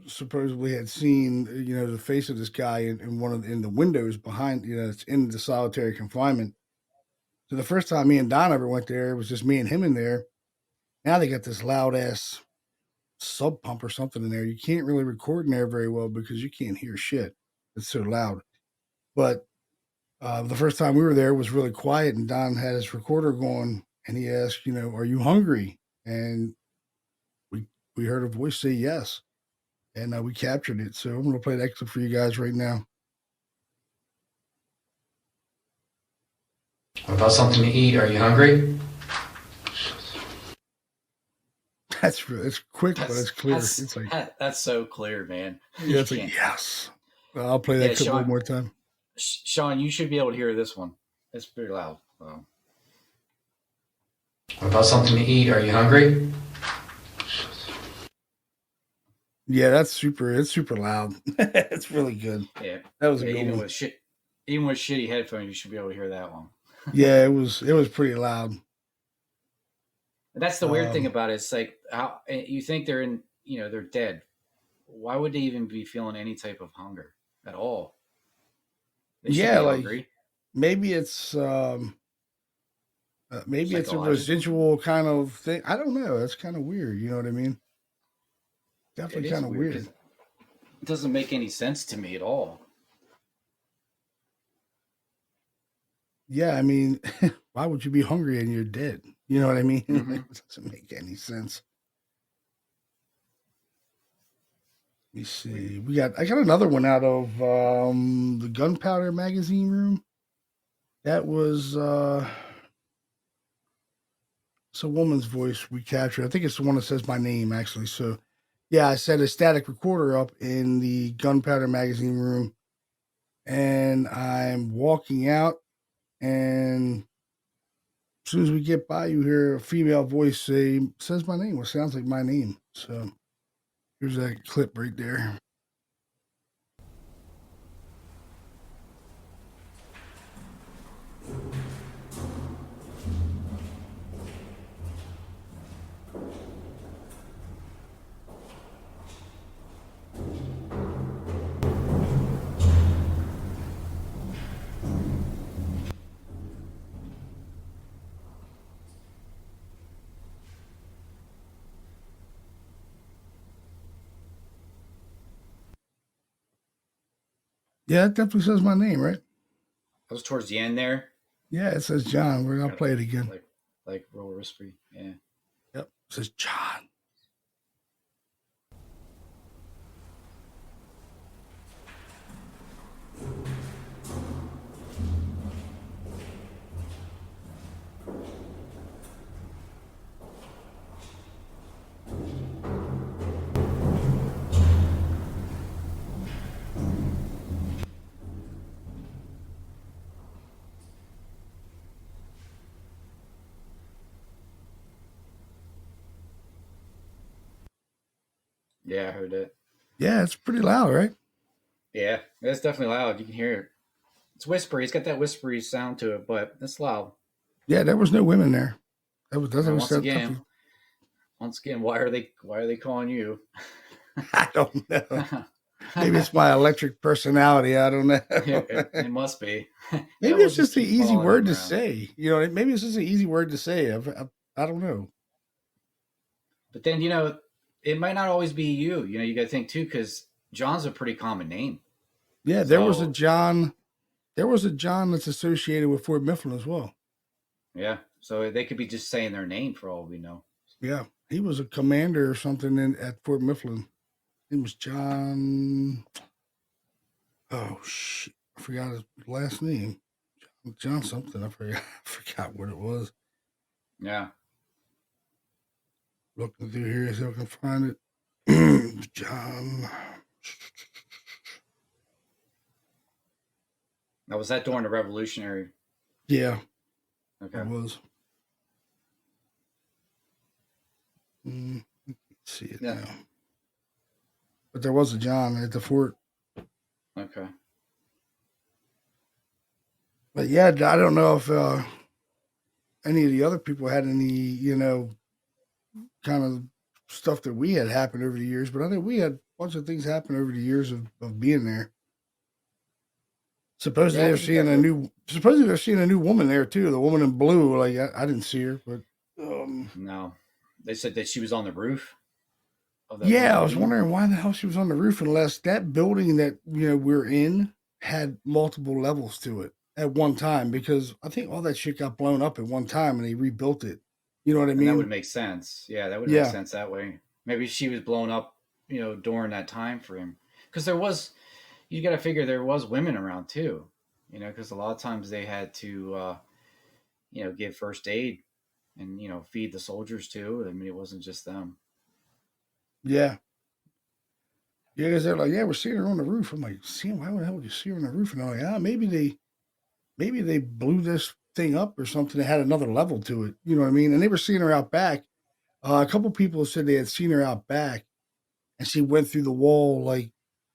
supposedly had seen the face of this guy in in the windows behind it's in the solitary confinement. So the first time me and Don ever went there, it was just me and him in there. Now they got this loud ass sub pump or something in there. You can't really record in there very well because you can't hear shit. It's so loud. But the first time we were there was really quiet, and Don had his recorder going, and he asked, "Are you hungry?" and we heard a voice say yes, and we captured it. So I'm going to play that clip for you guys right now. What about something to eat? Are you hungry? It's quick, but it's clear. It's like that's so clear, man. yeah, it's like yes. I'll play that clip one more time. Sean, you should be able to hear this one. It's pretty loud. So. What about something to eat? Are you hungry? Yeah, it's super loud. It's really good. Yeah, that was a good even one. Even with shitty headphones, you should be able to hear that one. Yeah, it was pretty loud. That's the weird thing about it. It's like how you think they're in, they're dead. Why would they even be feeling any type of hunger at all? They should be hungry. Maybe it's maybe it's a residual kind of thing. I don't know. It's kind of weird. You know what I mean? Definitely kind of weird. It doesn't make any sense to me at all. Yeah, I mean, why would you be hungry and you're dead? You know what I mean? Mm-hmm. It doesn't make any sense. Let me see. I got another one out of the Gunpowder magazine room. That was it's a woman's voice we captured. I think it's the one that says my name, actually. So yeah, I set a static recorder up in the Gunpowder magazine room, and I'm walking out, and as soon as we get by, you hear a female voice says my name, or sounds like my name. So here's that clip right there. Yeah, it definitely says my name, right? That was towards the end there. Yeah, it says John. We're gonna play it again. Like real whispery. Yeah. Yep, it says John. Yeah, I heard that. Yeah, it's pretty loud, right? Yeah, it's definitely loud. You can hear it. It's whispery. It's got that whispery sound to it, but it's loud. Yeah, there was no women there. Once again, why are they calling you? I don't know. Maybe it's my electric personality. I don't know. It must be. Maybe it's just an easy word to say. Maybe it's just an easy word to say. I don't know. But then, it might not always be you. You got to think too, because John's a pretty common name. Yeah, there was a John. There was a John that's associated with Fort Mifflin as well. Yeah, so they could be just saying their name for all we know. Yeah, he was a commander or something at Fort Mifflin. It was John. Oh shit! I forgot his last name. John something. I forgot what it was. Yeah. Looking through here, see if I can find it. John. Now, was that during the Revolutionary? Yeah. Okay. It was. Let's see it now. But there was a John at the fort. Okay. But yeah, I don't know if any of the other people had any, kind of stuff that we had happened over the years. But I think we had a bunch of things happen over the years of being there. Supposedly they're seeing a new woman there too. The woman in blue. Like I didn't see her, but no, they said that she was on the roof. Yeah, I was wondering why the hell she was on the roof, unless that building that we're in had multiple levels to it at one time. Because I think all that shit got blown up at one time and they rebuilt it. You know what I And that would mean? make sense. Yeah, that would make Yeah. sense that way. Maybe she was blown up, during that time frame. Because you got to figure there was women around too, because a lot of times they had to, give first aid and, feed the soldiers too. I mean, it wasn't just them. Yeah. Yeah, because they're like, yeah, we're seeing her on the roof. I'm like, seeing why the hell would you see her on the roof? And I'm like, maybe they blew this thing up or something that had another level to it. You know what I mean? And they were seeing her out back. A couple people said they had seen her out back, and she went through the wall like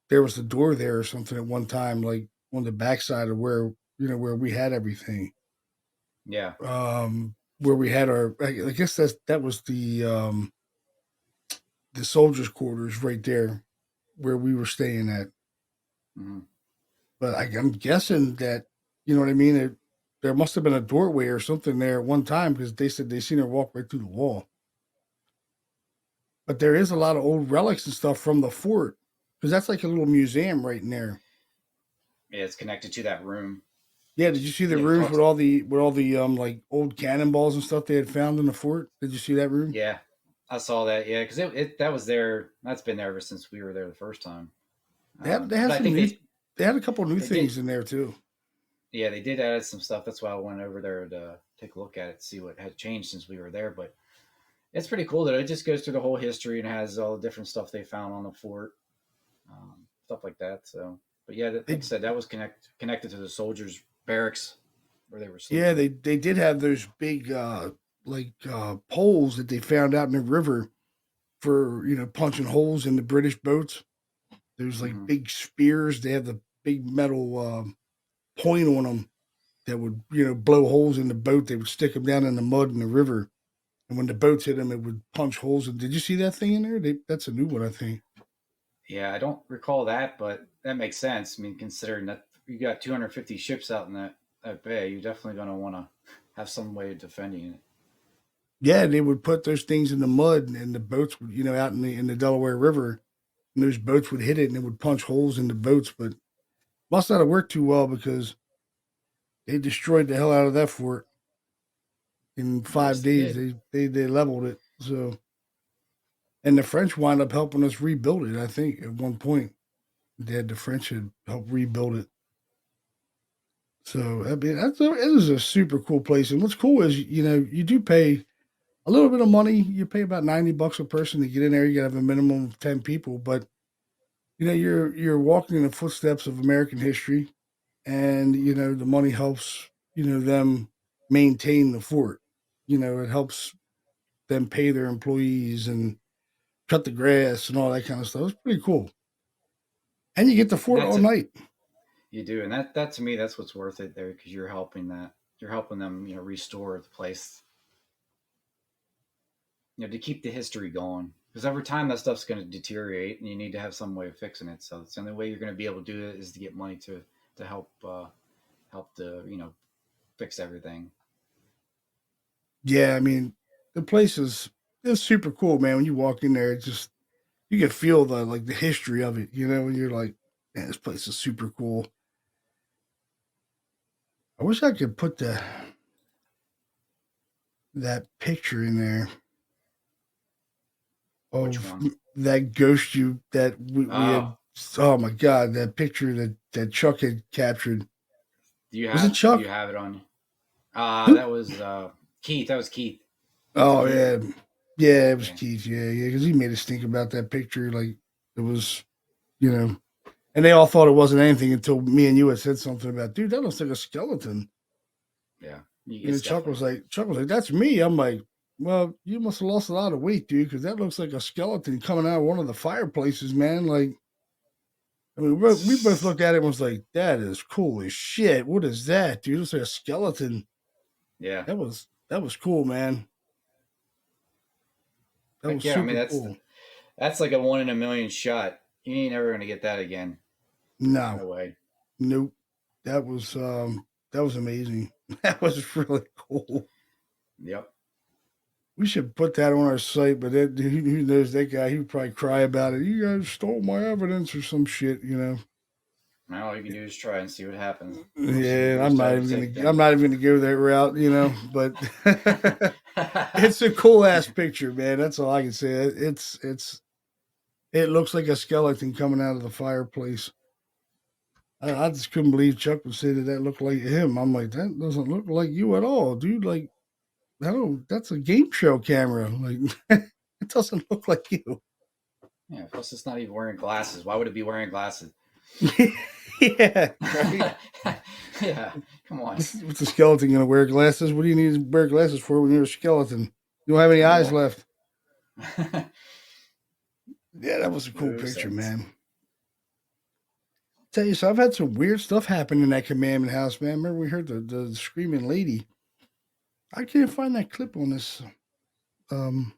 there was a door there or something at one time, like on the backside of where we had everything. Yeah. Where we had our, I guess that was the soldiers' quarters right there where we were staying at. Hmm. But I'm guessing that, you know what I mean? There must have been a doorway or something there at one time because they said they seen her walk right through the wall. But there is a lot of old relics and stuff from the fort because that's like a little museum right in there. Yeah, it's connected to that room. Yeah, did you see the Yeah, it rooms talks. with all the like old cannonballs and stuff they had found in the fort? Did you see that room? Yeah, I saw that. Yeah, because that was there. That's been there ever since we were there the first time. They had But I some think new. They had a couple new they did. things in there too. Yeah, they did add some stuff. That's why I went over there to take a look at it, see what had changed since we were there. But it's pretty cool that it just goes through the whole history and has all the different stuff they found on the fort, stuff like that. So, but yeah, like I They said, that was connected to the soldiers' barracks where they were Yeah, sleeping. they did have those big poles that they found out in the river for punching holes in the British boats. There's like Hmm. big spears. They have the big metal point on them that would blow holes in the boat. They would stick them down in the mud in the river, and when the boats hit them, it would punch holes. And did you see that thing in there? That's a new one, I think. Yeah, I don't recall that, but that makes sense. I mean, considering that you got 250 ships out in that bay, you're definitely going to want to have some way of defending it. Yeah, they would put those things in the mud, and the boats would out in the Delaware River, and those boats would hit it, and it would punch holes in the boats. But must not have worked too well because they destroyed the hell out of that fort in Yes, five they days. did. They leveled it. So, and the French wound up helping us rebuild it. I think at one point, the French had helped rebuild it. So I mean, it is a super cool place. And what's cool is you do pay a little bit of money. You pay about $90 a person to get in there. You got to have a minimum of 10 people, but you're walking in the footsteps of American history, and the money helps them maintain the fort. It helps them pay their employees and cut the grass and all that kind of stuff. It's pretty cool, and you get the And fort all night. you do, and that to me, that's what's worth it there because you're helping them, restore the place, to keep the history going. Because every time that stuff's going to deteriorate, and you need to have some way of fixing it. So it's the only way you're going to be able to do it is to get money to help to fix everything. Yeah, I mean, the place is super cool, man. When you walk in there, it just you can feel the history of it. And you're like, man, this place is super cool. I wish I could put that picture in there Which of one? that ghost you that we had. Oh, Oh my god, that picture that Chuck had captured. do you Was it have do Chuck? you have it on you? Who? That was Keith. That was Keith. Was it Oh Keith? yeah, yeah, it was Yeah. Keith. Yeah, because he made us think about that picture like it was, you know. And they all thought it wasn't anything until me and you had said something about, dude, that looks like a skeleton. Yeah. It's And definitely. Chuck was like, that's me. I'm like, well, you must have lost a lot of weight, dude, because that looks like a skeleton coming out of one of the fireplaces, man. Like, I mean, we both looked at it and was like, that is cool as shit. What is that, dude? It's like a skeleton. Yeah. That was cool, man. That Heck was yeah. I mean, super cool. that's like a 1 in a million shot. You ain't never gonna get that again. No, No way. nope. That was amazing. That was really cool. Yep. We should put that on our site, but who knows that guy? He would probably cry about it. You guys stole my evidence or some shit. Now all you can do is try and see what happens. Most of the Yeah, years try to take I'm them. not even gonna go that route. But It's a cool ass picture, man. That's all I can say. It looks like a skeleton coming out of the fireplace. I just couldn't believe Chuck would say that that looked like him. I'm like, that doesn't look like you at all, dude. Like, I don't. That's a game show camera. Like, it doesn't look like you. Yeah, plus it's not even wearing glasses. Why would it be wearing glasses? Yeah, right. Yeah, come on. What's a skeleton gonna wear glasses? What do you need to wear glasses for when you're a skeleton? You don't have any eyes Yeah. left. Yeah, that was a cool No picture, sense. man. Tell you, so I've had some weird stuff happen in that commandment house, man. Remember we heard the screaming lady? I can't find that clip on um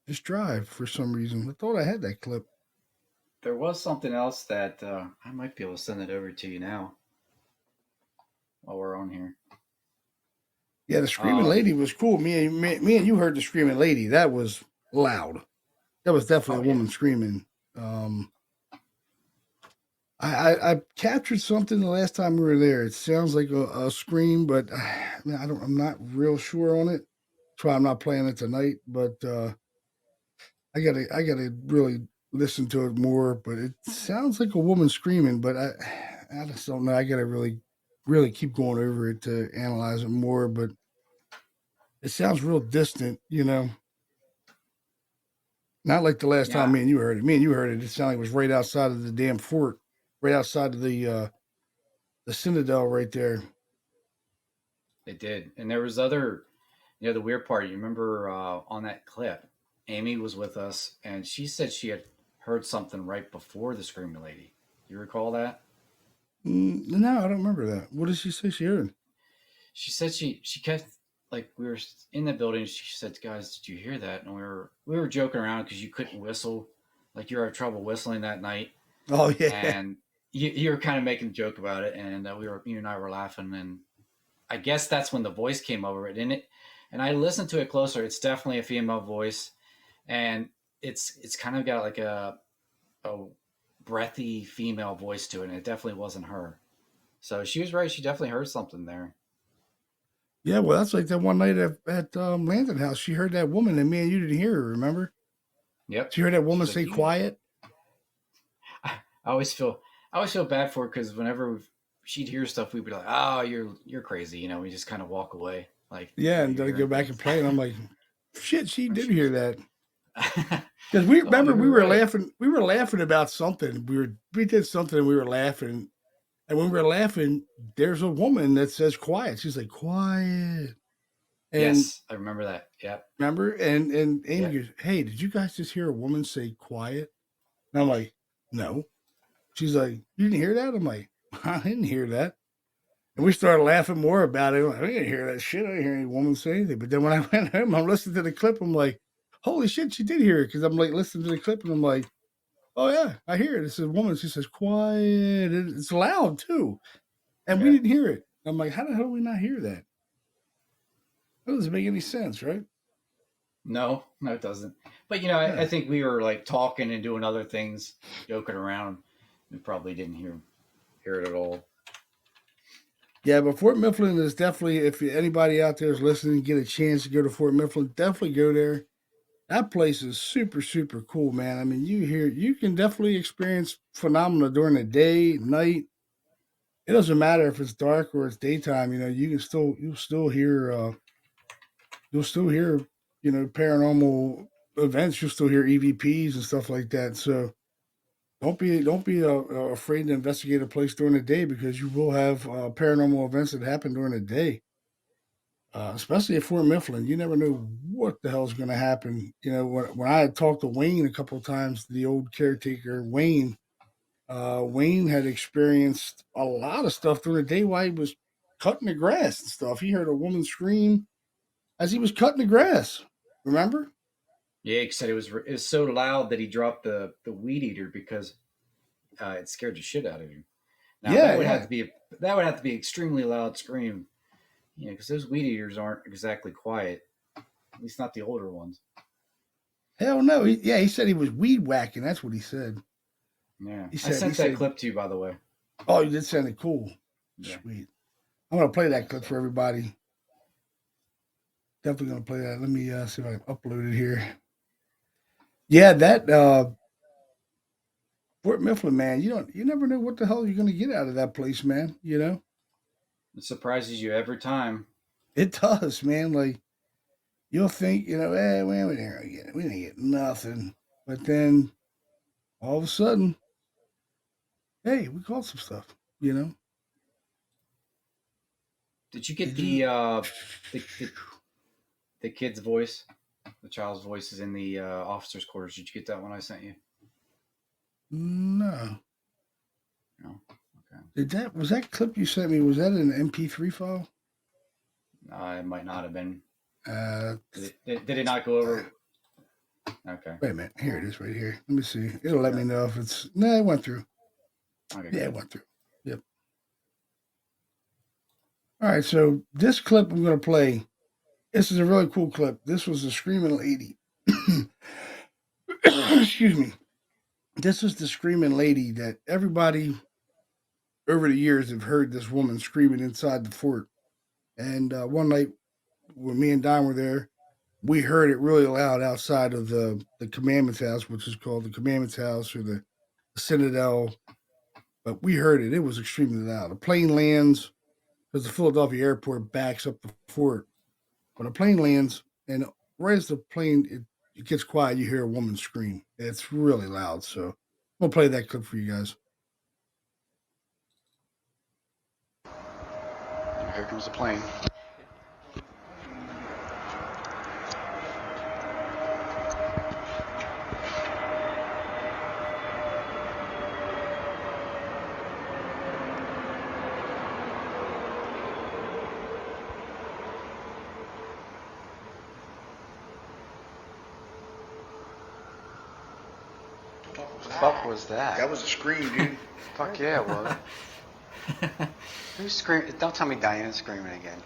this drive for some reason. I thought I had that clip. There was something else that I might be able to send it over to you now while we're on here. Yeah, the screaming lady was cool. Me and you heard the screaming lady. That was loud. That was definitely a woman screaming. I captured something the last time we were there. It sounds like a scream, but I'm not real sure on it. That's why I'm not playing it tonight. But I gotta really listen to it more. But it sounds like a woman screaming. But I just don't know. I gotta really keep going over it to analyze it more. But it sounds real distant, you know. Not like the last time Yeah, me and you heard it. Me and you heard it. It sounded like it was right outside of the damn fort, right outside of the Citadel, right there. it did. And there was other, the weird part. You remember on that clip, Amy was with us, and she said she had heard something right before the screaming lady. You recall that? No, I don't remember that. What did she say she heard? She said she kept, like, we were in the building. She said, "Guys, did you hear that?" And we were joking around because you couldn't whistle, like you were having trouble whistling that night, Oh yeah, and you were kind of making a joke about it, and you and I were laughing, and I guess that's when the voice came over it, and I listened to it closer. It's definitely a female voice, and it's kind of got like a breathy female voice to it, and it definitely wasn't her. So she was right. She definitely heard something there. yeah. Well, that's like that one night at Landon House. She heard that woman, and me and you didn't hear her. Remember? Yep. She heard that woman She's like, say "quiet." I always feel bad for her because whenever she'd hear stuff, we'd be like, "Oh, you're crazy," We just kind of walk away. Like, Yeah, and you're then I go hearing back and things. play, and I'm like, shit, she did hear that. Oh, Because we remember you're right. we were laughing about something. We did something and we were laughing. And when we were laughing, there's a woman that says quiet. She's like, quiet. And Yes, I remember that. Yep. remember? And Amy Yeah. goes, hey, did you guys just hear a woman say quiet? And I'm like, no. She's like, you didn't hear that? I'm like, I didn't hear that. And we started laughing more about it. I'm like, I didn't hear that shit. I didn't hear any woman say anything. But then when I went home, I'm listening to the clip. I'm like, holy shit, she did hear it. Because I'm like listening to the clip and I'm like, oh yeah, I hear it. It's a woman. She says quiet. It's loud too, and we Yeah. didn't hear it. I'm like, how the hell do we not hear that? That doesn't make any sense, right? No, it doesn't. But I Yeah, think we were like talking and doing other things, joking around. We probably didn't hear it at all. yeah. But Fort Mifflin is definitely. If anybody out there is listening, get a chance to go to Fort Mifflin, definitely go there. That place is super, super cool, man. I mean, you can definitely experience phenomena during the day, night. It doesn't matter if it's dark or it's daytime. You can you'll still hear, paranormal events. You'll still hear EVPs and stuff like that. So don't be afraid to investigate a place during the day because you will have paranormal events that happen during the day. Especially at Fort Mifflin, you never know what the hell's going to happen. When I had talked to Wayne a couple of times, the old caretaker Wayne had experienced a lot of stuff during the day while he was cutting the grass and stuff. He heard a woman scream as he was cutting the grass. Remember? Yeah, he said it was so loud that he dropped the weed eater because it scared the shit out of him. Now Yeah, yeah. that would have to be extremely loud scream, because those weed eaters aren't exactly quiet. At least not the older ones. Hell no. He said he was weed whacking. That's what he said. Yeah, He I said, he sent that said, clip to you, by the way. oh, you did send it cool. Yeah. Sweet. I'm going to play that clip So for everybody. Definitely gonna play that. Let me see if I can upload it here. Yeah, that Fort Mifflin, man. You never know what the hell you're gonna get out of that place, man. It surprises you every time. It does, man. Like you'll think, man, we didn't get nothing, but then all of a sudden, hey, we caught some stuff. You know, Did you get Did you? the kid's voice? The child's voice is in the officer's quarters. Did you get that one I sent you? No. No. Okay. Was that clip you sent me? Was that an MP3 file? It might not have been. Uh, Did it not go over? Okay. Wait a minute. Here it is, right here. Let me see. It'll let me know if it's. No, it went through. Okay. Yeah, it went through. Yep. All right. So this clip I'm going to play. This is a really cool clip. This was a screaming lady. Excuse me. This is the screaming lady that everybody over the years have heard this woman screaming inside the fort. And one night when me and Don were there, we heard it really loud outside of the Commandment's house, which is called the Commandment's house or the Citadel. But we heard it. It was extremely loud. A plane lands because the Philadelphia airport backs up the fort. When a plane lands, and right as the plane it gets quiet, you hear a woman scream. It's really loud. So I'm gonna play that clip for you guys. Here comes the plane. What the fuck was that? That was a scream, dude. Fuck yeah, it was. Who's screaming? Don't tell me Diana's screaming again.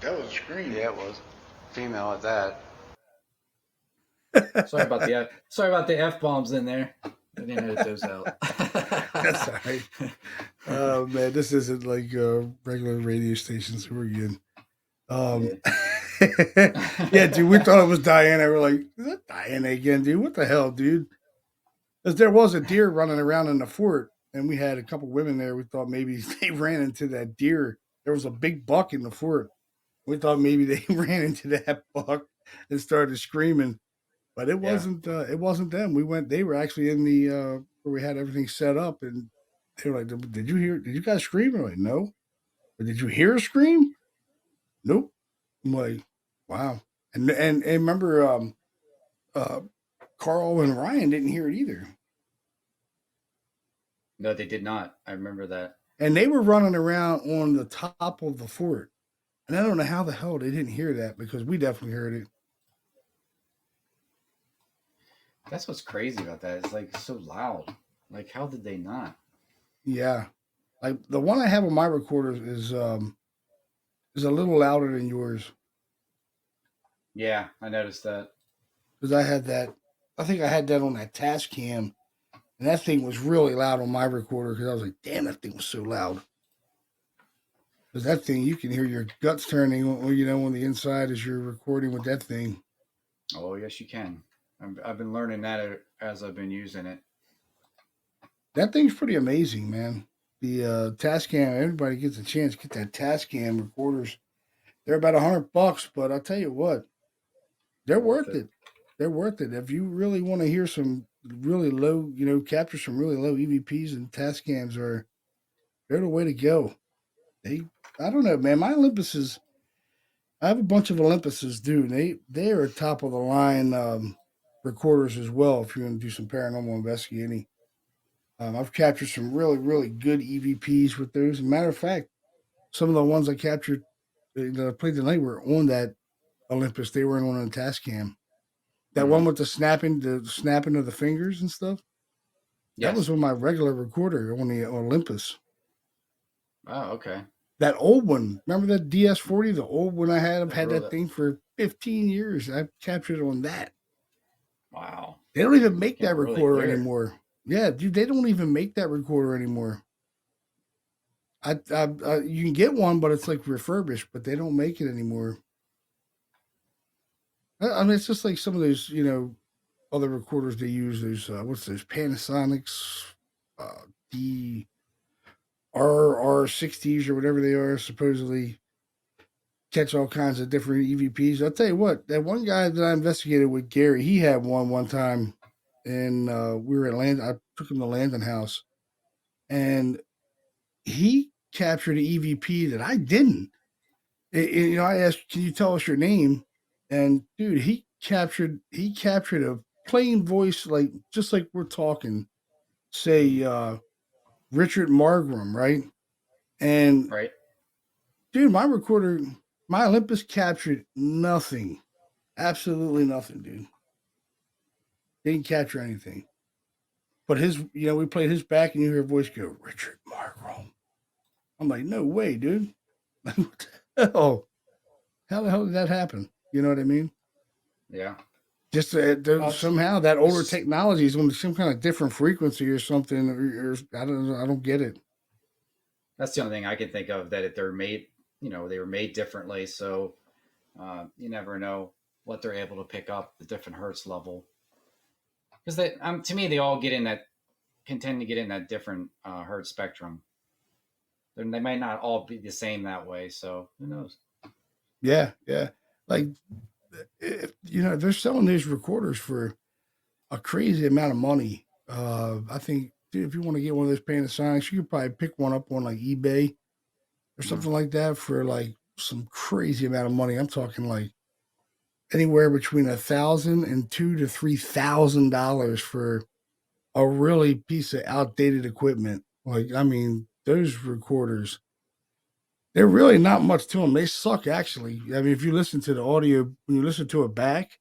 That was a scream. Yeah, it was. Female at that. Sorry about the F bombs in there. I didn't edit those out. That's all right. Oh man, this isn't like a regular radio station, so we're good. Yeah, dude, we thought it was Diana. We're like, is that Diana again, dude? What the hell, dude? Because there was a deer running around in the fort, and we had a couple women there. We thought maybe they ran into that deer. There was a big buck in the fort. We thought maybe they ran into that buck and started screaming, but it wasn't. It wasn't them. We went. They were actually in the where we had everything set up, and they were like, "Did you hear? Did you guys scream?" We're like, "No." But did you hear a scream? Nope. I'm like, wow. And remember, uh, Carl and Ryan didn't hear it either, No, they did not. I remember that. and they were running around on the top of the fort, and I don't know how the hell they didn't hear that because we definitely heard it. That's what's crazy about that. It's like so loud. Like, how did they not? Yeah, like the one I have on my recorders is a little louder than yours Yeah, I noticed that. because I had that. I think I had that on that task cam, and that thing was really loud on my recorder because I was like, "Damn, that thing was so loud." Because that thing, you can hear your guts turning, on the inside as you're recording with that thing. Oh, yes, you can. I've been learning that as I've been using it. That thing's pretty amazing, man. The Tascam, everybody gets a chance to get that Tascam recorders. They're about $100, but I'll tell you what, they're worth it. They're worth it. If you really want to hear some really low, capture some really low EVPs, and Tascams they're the way to go. I don't know, man. My Olympuses, I have a bunch of Olympuses, dude. They are top of the line recorders as well. If you're going to do some paranormal investigating, I've captured some really, really good EVPs with those. As a matter of fact, some of the ones I captured that I played tonight were on that Olympus. They weren't on a Tascam. That one with the snapping of the fingers and stuff. Yes. That was on my regular recorder on the Olympus. Oh, okay. That old one, remember that DS40, the old one I had? I've had Really? that thing for 15 years. I captured it on that. Wow. They don't even make Yeah, that really recorder weird. anymore. Yeah, dude, they don't even make that recorder anymore. You can get one, but it's like refurbished, but they don't make it anymore. I mean, it's just like some of those, other recorders they use. Those what's those Panasonics, the RR60s or whatever they are, supposedly catch all kinds of different EVPs. I'll tell you what, that one guy that I investigated with Gary, he had one time, and we were at Land. I took him to Landon House, and he captured an EVP that I didn't. I asked, "Can you tell us your name?" And dude, he captured a plain voice, like just like we're talking. Say Richard Margram, right? And Right. dude, my recorder, my Olympus captured nothing, absolutely nothing, dude. Didn't capture anything. But we played his back, and you hear a voice go, "Richard Margram." I'm like, no way, dude. What the hell? How the hell did that happen? You know what I mean? Yeah. Just Well, somehow that older it's- technology is on some kind of different frequency or something. Or I don't know. I don't get it. that's the only thing I can think of, that they're made, they were made differently. So you never know what they're able to pick up, the different hertz level. Because to me, they all tend to get in that different hertz spectrum. They might not all be the same that way. So who knows? Yeah, yeah. Like they're selling these recorders for a crazy amount of money. I think, dude, if you want to get one of those Panasonics, you could probably pick one up on like eBay or something like that for like some crazy amount of money. I'm talking like anywhere between $1,000 and $2,000 to $3,000 for a really piece of outdated equipment. Like, I mean, those recorders, they're really not much to them. They suck, actually. I mean, if you listen to the audio, when you listen to it back,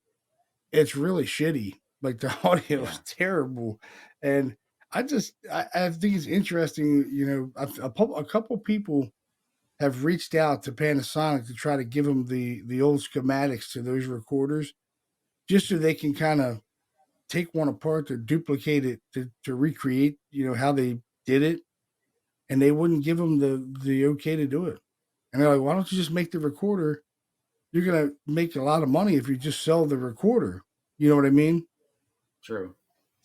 it's really shitty. Like the audio Yeah. is terrible. And I think it's interesting. A couple people have reached out to Panasonic to try to give them the old schematics to those recorders, just so they can kind of take one apart to duplicate it to recreate, how they did it, and they wouldn't give them the okay to do it. And they're like, "Why don't you just make the recorder? You're gonna make a lot of money if you just sell the recorder." You know what I mean? True.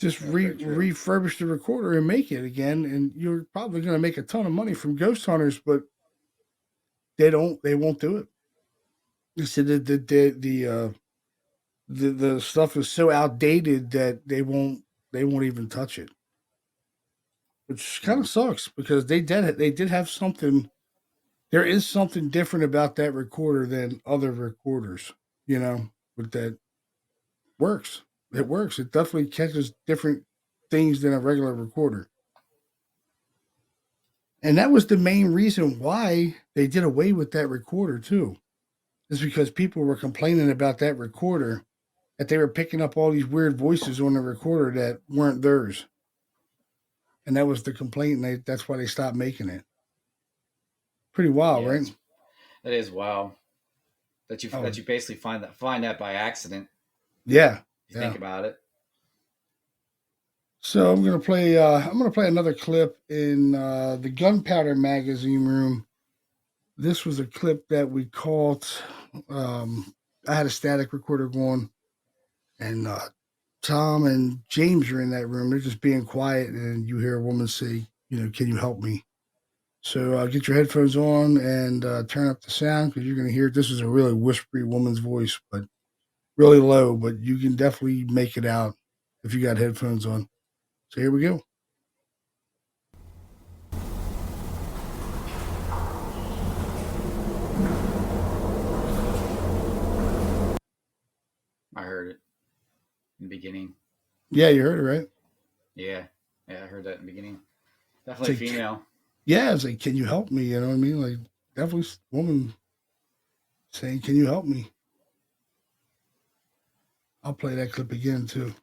Just That's very true. refurbish the recorder and make it again, and you're probably gonna make a ton of money from ghost hunters, but they won't do it. They said that the stuff is so outdated that they won't even touch it, which kind Yeah. of sucks because they did have something. There is something different about that recorder than other recorders, but that works. It works. It definitely catches different things than a regular recorder. And that was the main reason why they did away with that recorder too. Is because people were complaining about that recorder, that they were picking up all these weird voices on the recorder that weren't theirs. And that was the complaint, and that's why they stopped making it. Pretty wild, Yeah. right? That is wow. That you Oh, that you basically find that by accident. yeah, If you yeah. think about it. So I'm gonna play another clip in the Gunpowder magazine room. This was a clip that we caught. I had a static recorder going, and Tom and James are in that room. They're just being quiet, and you hear a woman say, "Can you help me?" So get your headphones on and turn up the sound, because you're going to hear this is a really whispery woman's voice, but really low. But you can definitely make it out if you got headphones on. So here we go. I heard it in the beginning. Yeah, you heard it, right? Yeah. Yeah, I heard that in the beginning. It's Definitely like, female. yeah, it's like, can you help me? You know what I mean? Like, definitely woman saying, can you help me? I'll play that clip again, too.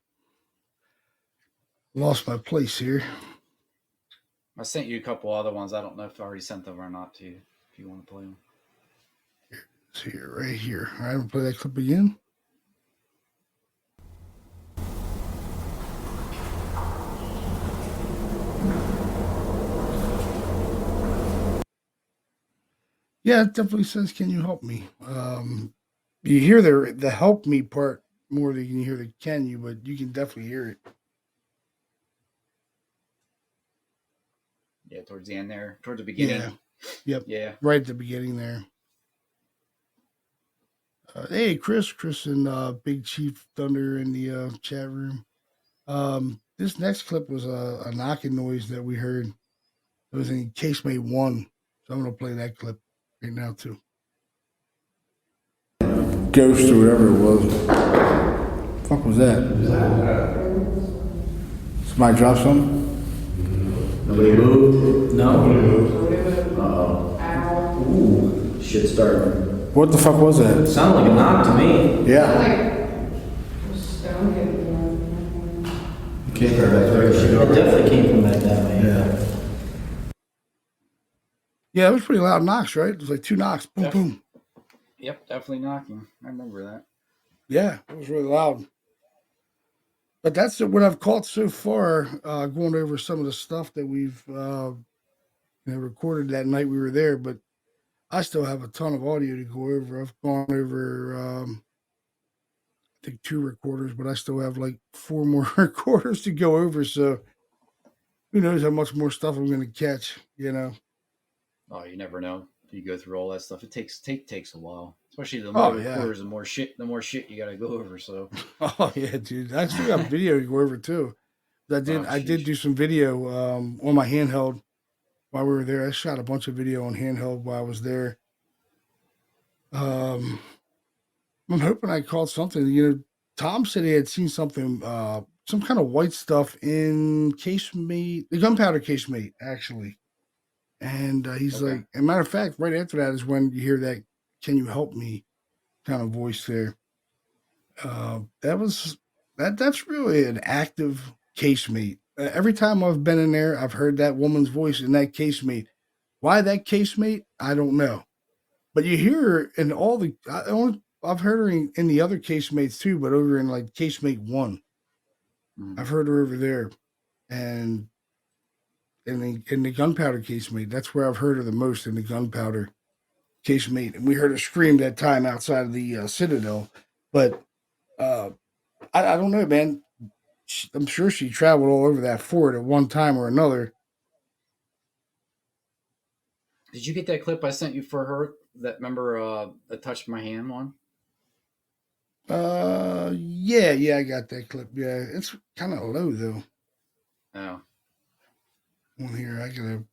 Lost my place here. I sent you a couple other ones. I don't know if I already sent them or not to you, if you want to play them. It's here, right here. All right, I'll play that clip again. Yeah, it definitely says, "Can you help me?" You hear the "help me" part more than you hear the "can you," but you can definitely hear it. Yeah, towards the end there, towards the Yeah, beginning. yep, Yeah. right at the beginning there. Hey, Chris, and Big Chief Thunder in the chat room. This next clip was a knocking noise that we heard. It was in Casemate 1. So I'm going to play that clip right now, too. Ghost or whatever it was. Fuck was that? Somebody dropped something? Nobody moved? No. Uh-oh. Ooh, shit started. What the fuck was that? Sounded like a knock to me. Yeah. Came from back there. It definitely came from back that way. Yeah. Yeah, it was pretty loud knocks, right? It was like 2 knocks. Boom, boom. Yep, definitely knocking. I remember that. Yeah, it was really loud. But that's what I've caught so far, going over some of the stuff that we've recorded that night we were there. But I still have a ton of audio to go over. I've gone over, I think 2 recorders, but I still have like 4 more recorders to go over. So who knows how much more stuff I'm going to catch, you know? Oh, you never know. You go through all that stuff. It takes a while, especially the Oh, more yeah. recorders, the more shit you got to go over. So, Oh, yeah, dude. I still got video to go over too. I did, oh, I did sheesh. do some video on my handheld while we were there. I shot a bunch of video on handheld while I was there. I'm hoping I caught something. You know, Tom said he had seen something, some kind of white stuff in casemate, the gunpowder casemate, actually. And he's Okay. like, as a matter of fact, right after that is when you hear that "Can you help me" kind of voice there. That was that's really an active casemate. Every time I've been in there, I've heard that woman's voice in that casemate. Why that casemate? I don't know. But you hear her in all the. I've heard her in the other casemates too, but over in like casemate 1, Mm. I've heard her over there, and in the gunpowder casemate, that's where I've heard her the most, in the gunpowder casemate. And we heard her scream that time outside of the Citadel. But uh, I don't know, man. I'm sure she traveled all over that fort at one time or another. Did you get that clip I sent you for her? That remember the touch my hand one? Yeah, I got that clip. Yeah, it's kind of low though. Oh, On here, I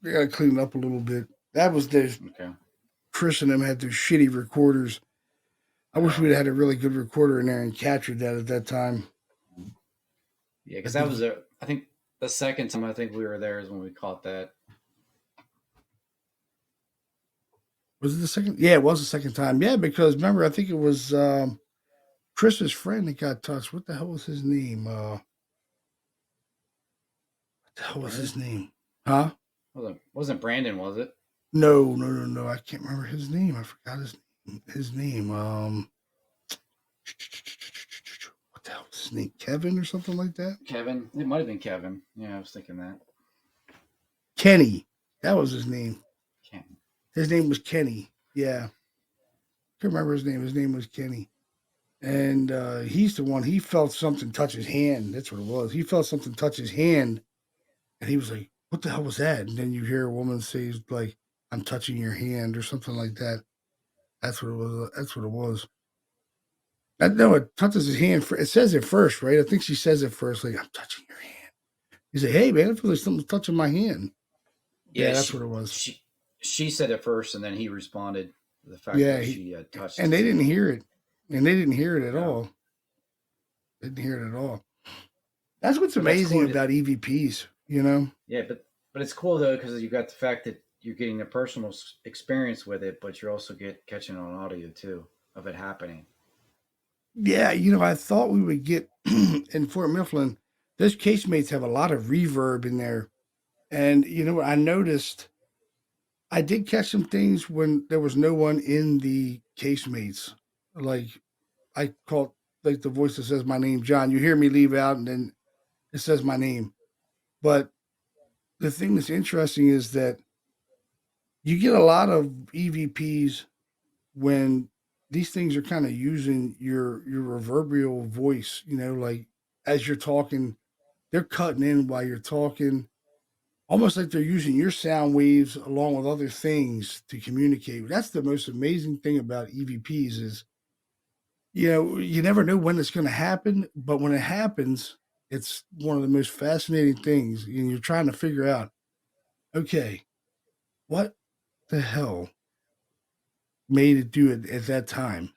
gotta clean it up a little bit. That was the okay. Chris and them had their shitty recorders. I wish we'd had a really good recorder in there and captured that at that time. Yeah, I because that think was I think the second time I think we were there is when we caught that. was it the second? Yeah, it was the second time. Yeah, because remember, I think it was Chris's friend that got touched. What the hell was his name? What the hell was his name? Huh? Wasn't Brandon, was it? No. I can't remember his name. I forgot his name. What the hell was his name? Kevin or something like that? Kevin. It might have been Kevin. Yeah, I was thinking that. Kenny. That was his name. Ken. His name was Kenny. Yeah. Can't remember his name. His name was Kenny. And he's the one, he felt something touch his hand. That's what it was. He felt something touch his hand. And he was like, what the hell was that? And then you hear a woman say, like, I'm touching your hand or something like that. That's what it was. That's what it was. I know it touches his hand. It says it first, right? I think she says it first, like, I'm touching your hand. He's like, hey, man, I feel like something's touching my hand. Yeah, that's what it was. She said it first, and then he responded to the fact Yeah, that she touched. and they didn't hear it. And they didn't hear it at Yeah. all. They didn't hear it at all. That's what's But that's amazing cool about EVPs, you know? Yeah, but it's cool though because you got the fact that you're getting a personal experience with it, but you're also catching on audio too of it happening. Yeah, you know, I thought we would get in Fort Mifflin, those casemates have a lot of reverb in there. And, you know, I noticed I did catch some things when there was no one in the casemates. Like, I caught, like, the voice that says my name, John. You hear me leave out, and then it says my name. But the thing that's interesting is that You get a lot of EVPs when these things are kind of using your reverberal voice, like as you're talking, they're cutting in while you're talking, almost like they're using your sound waves along with other things to communicate. That's the most amazing thing about EVPs is, you never know when it's going to happen, but when it happens, it's one of the most fascinating things. And you're trying to figure out, okay, what the hell made it do it at that time?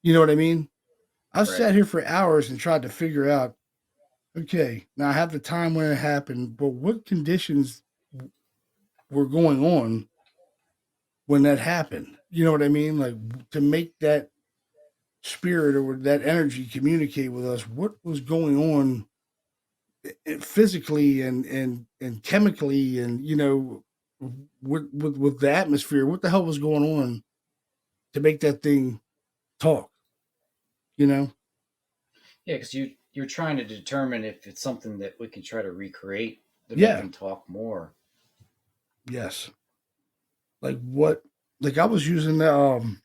You know what I mean? I've Right. sat here for hours and tried to figure out, okay, now I have the time when it happened, but what conditions were going on when that happened? You know what I mean? Like to make that spirit or that energy communicate with us, what was going on physically and chemically and with the atmosphere, what the hell was going on to make that thing talk, you know? Yeah, because you're trying to determine if it's something that we can try to recreate to make Yeah. them talk more. Yes. Like what, like I was using the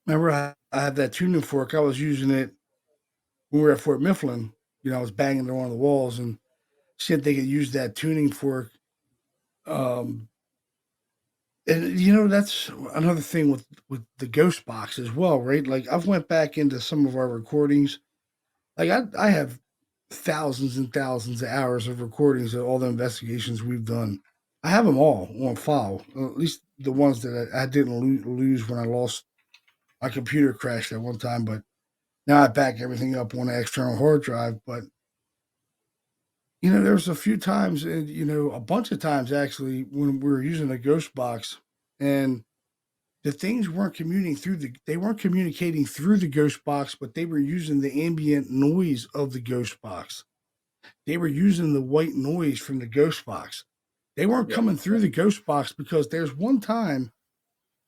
remember I had that tuning fork. I was using it when we were at Fort Mifflin. I was banging it on the walls and said they could use that tuning fork. Um, and that's another thing with the ghost box as well, right? Like I've went back into some of our recordings. Like I have thousands and thousands of hours of recordings of all the investigations we've done. I have them all on file, at least the ones that I didn't lose when I lost my computer crashed at one time. But now I back everything up on an external hard drive. But there's a few times, and a bunch of times actually, when we were using a ghost box, and the things weren't communicating through the ghost box, but they were using the ambient noise of the ghost box. They were using the white noise from the ghost box. They weren't Yep. coming through the ghost box because there's one time.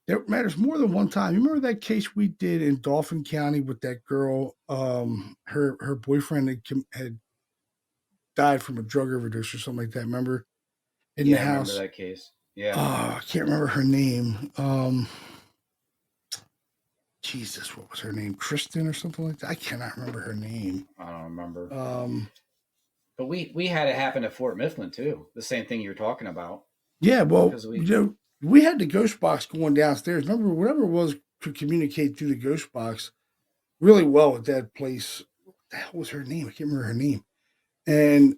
There matters more than one time. You remember that case we did in Dauphin County with that girl? Her boyfriend had died from a drug overdose or something like that. Remember in the Yeah, I remember house? that case. Yeah, Oh, I can't remember her name. Jesus, what was her name? Kristen or something like that. I cannot remember her name. I don't remember. Um, But we had it happen at Fort Mifflin too. The same thing you're talking about. yeah, well, Because we we had the ghost box going downstairs. Remember, whatever it was could communicate through the ghost box really well at that place. What the hell was her name? I can't remember her name. And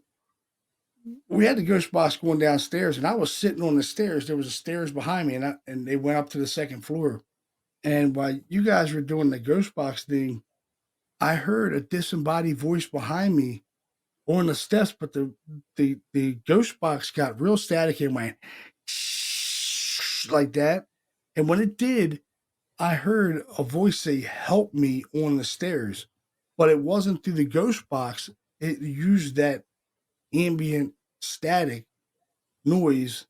we had the ghost box going downstairs, and I was sitting on the stairs. There was a stairs behind me, and they went up to the second floor. And while you guys were doing the ghost box thing, I heard a disembodied voice behind me on the steps, but the ghost box got real static and went like that. And when it did, I heard a voice say, "Help me" on the stairs, but it wasn't through the ghost box. It used that ambient static noise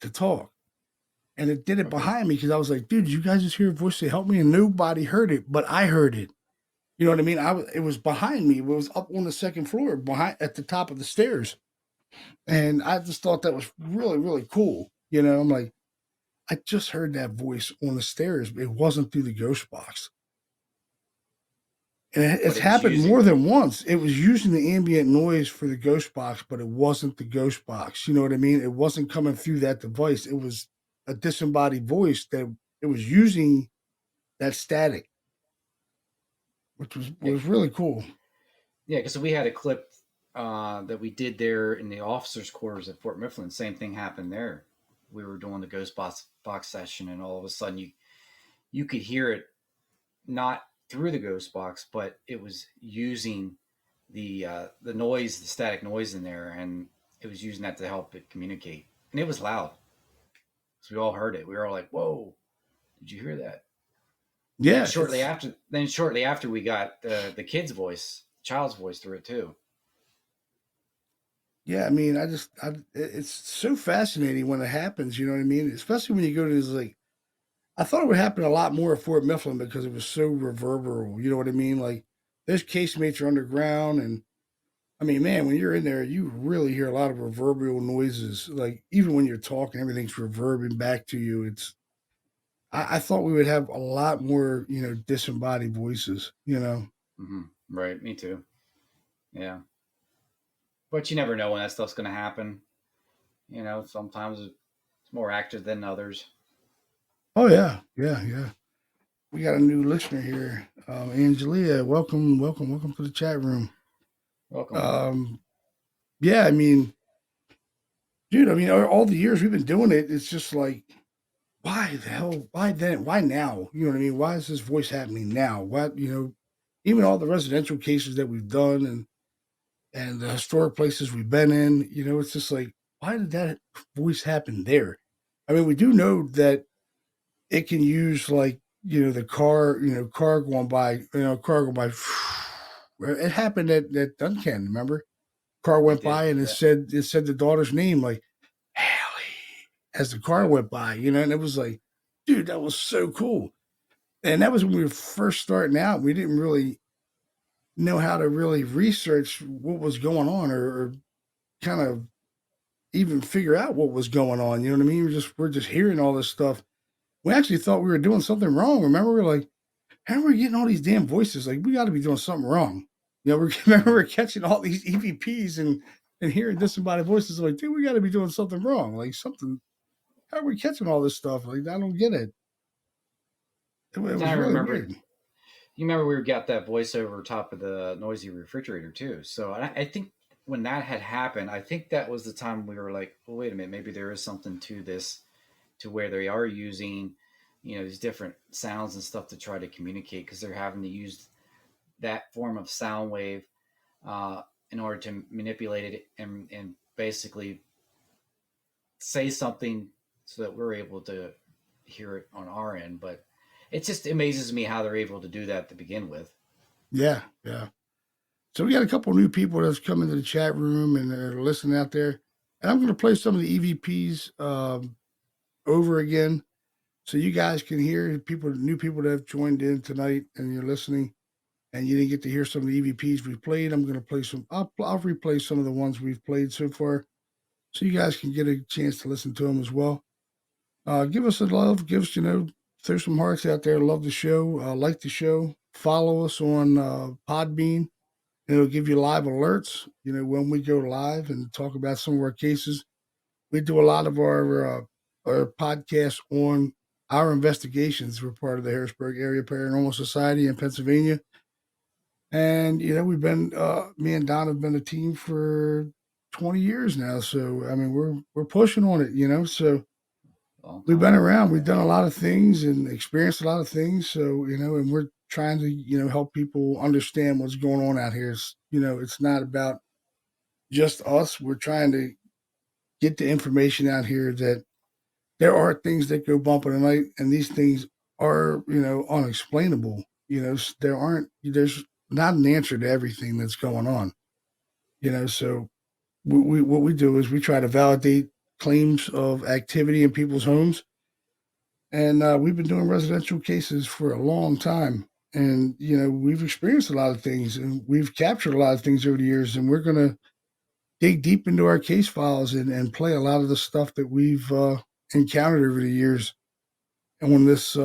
to talk. And it did it okay. behind me because I was like, dude, you guys just hear a voice say, "Help me," and nobody heard it, but I heard it. You know what I mean? It was behind me. It was up on the second floor, behind at the top of the stairs, and I just thought that was really, really cool. I'm like, I just heard that voice on the stairs. It wasn't through the ghost box, and But it's it was happened more using than once. It was using the ambient noise for the ghost box, but it wasn't the ghost box. You know what I mean? It wasn't coming through that device. It was a disembodied voice that it was using that static, which was yeah, was really cool. yeah, because we had a clip that we did there in the officers' quarters at Fort Mifflin. Same thing happened there. We were doing the ghost box session, and all of a sudden you could hear it not through the ghost box, but it was using the noise, the static noise in there, and it was using that to help it communicate. And it was loud, so we all heard it. We were all like, "Whoa, did you hear that?" And then Yeah, it's shortly after, we got the kid's voice, child's voice through it too. yeah. I mean, it's so fascinating when it happens. You know what I mean? Especially when you go to this like. I thought it would happen a lot more at Fort Mifflin because it was so reverberal. You know what I mean? Like those casemates are underground, and I mean, man, when you're in there, you really hear a lot of reverberal noises. Like even when you're talking, everything's reverbing back to you. I thought we would have a lot more, disembodied voices. Hmm. Right. Me too. Yeah. But you never know when that stuff's going to happen. Sometimes it's more active than others. Oh yeah, yeah, yeah. We got a new listener here, Angelia. Welcome, welcome, welcome to the chat room. Welcome. Yeah, I mean, dude, I mean, all the years we've been doing it, it's just like, why the hell? Why then? Why now? You know what I mean? Why is this voice happening now? What even all the residential cases that we've done and the historic places we've been in, it's just like, why did that voice happen there? I mean, we do know that it can use like the car going by, car going by. It happened at Duncan. Remember, car It went did. by and Yeah. it said the daughter's name like Hallie as the car Yeah. went by, and it was like, dude, that was so cool. And that was when we were first starting out. We didn't really know how to really research what was going on or kind of even figure out what was going on. You know what I mean? We're just hearing all this stuff. We actually thought we were doing something wrong. Remember, we were like, how are we getting all these damn voices? Like, we got to be doing something wrong. Remember we're catching all these EVPs and hearing disembodied voices. Like, dude, we got to be doing something wrong. Like something. How are we catching all this stuff? Like, I don't get it. It was I really remember. weird. You remember we got that voice over top of the noisy refrigerator too. So I think when that had happened, I think that was the time we were like, well, wait a minute, maybe there is something to this, to where they are using, these different sounds and stuff to try to communicate, because they're having to use that form of sound wave in order to manipulate it and basically say something so that we're able to hear it on our end. But it just amazes me how they're able to do that to begin with. Yeah, yeah. So we got a couple new people that's come into the chat room and they're listening out there. And I'm going to play some of the EVPs over again, so you guys can hear new people that have joined in tonight and you're listening, and you didn't get to hear some of the EVPs we played. I'm going to play some. I'll replay some of the ones we've played so far, so you guys can get a chance to listen to them as well. Give us a love. Give us, throw some hearts out there. Love the show. Like the show. Follow us on Podbean. It'll give you live alerts, when we go live and talk about some of our cases. We do a lot of our podcasts on our investigations. We're part of the Harrisburg Area Paranormal Society in Pennsylvania. And, we've been, me and Don have been a team for 20 years now. So, I mean, we're pushing on it, so we've been around, we've done a lot of things and experienced a lot of things. So, and we're trying to, help people understand what's going on out here. It's not about just us. We're trying to get the information out here that there are things that go bump in the night, and these things are, unexplainable. There's not an answer to everything that's going on. So what we do is we try to validate claims of activity in people's homes. And we've been doing residential cases for a long time. And, we've experienced a lot of things and we've captured a lot of things over the years. And we're going to dig deep into our case files and play a lot of the stuff that we've encountered over the years on this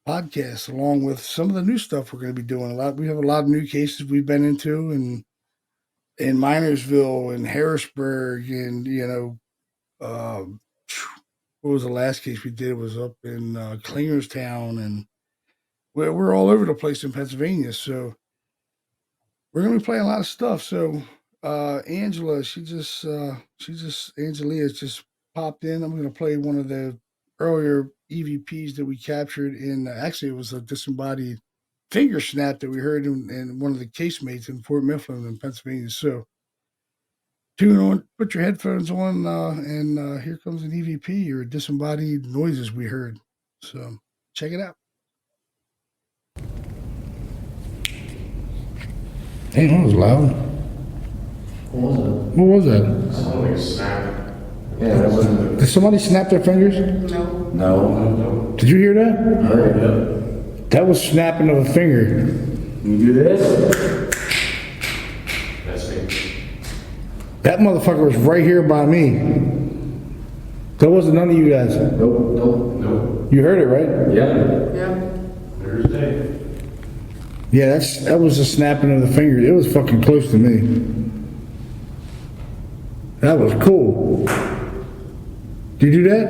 podcast, along with some of the new stuff we're going to be doing. We have a lot of new cases we've been into in Minersville and Harrisburg and, what was the last case we did? It was up in Clingerstown, and we're all over the place in Pennsylvania. So we're going to be playing a lot of stuff. So Angela, Angelia just popped in. I'm going to play one of the earlier EVPs that we captured in, actually it was a disembodied finger snap that we heard in one of the casemates in Fort Mifflin in Pennsylvania. So tune on, put your headphones on, and here comes an EVP or disembodied noises we heard. So check it out. Damn, that was loud. What was that? Sounded like a snap. Yeah, that wasn't. Did somebody snap their fingers? No. Did you hear that? I heard it. That was snapping of a finger. You do this? That's That motherfucker was right here by me. That wasn't none of you guys. Nope. You heard it, right? Yeah. Thursday. Yeah, that was a snapping of the fingers. It was fucking close to me. That was cool. Did you do that?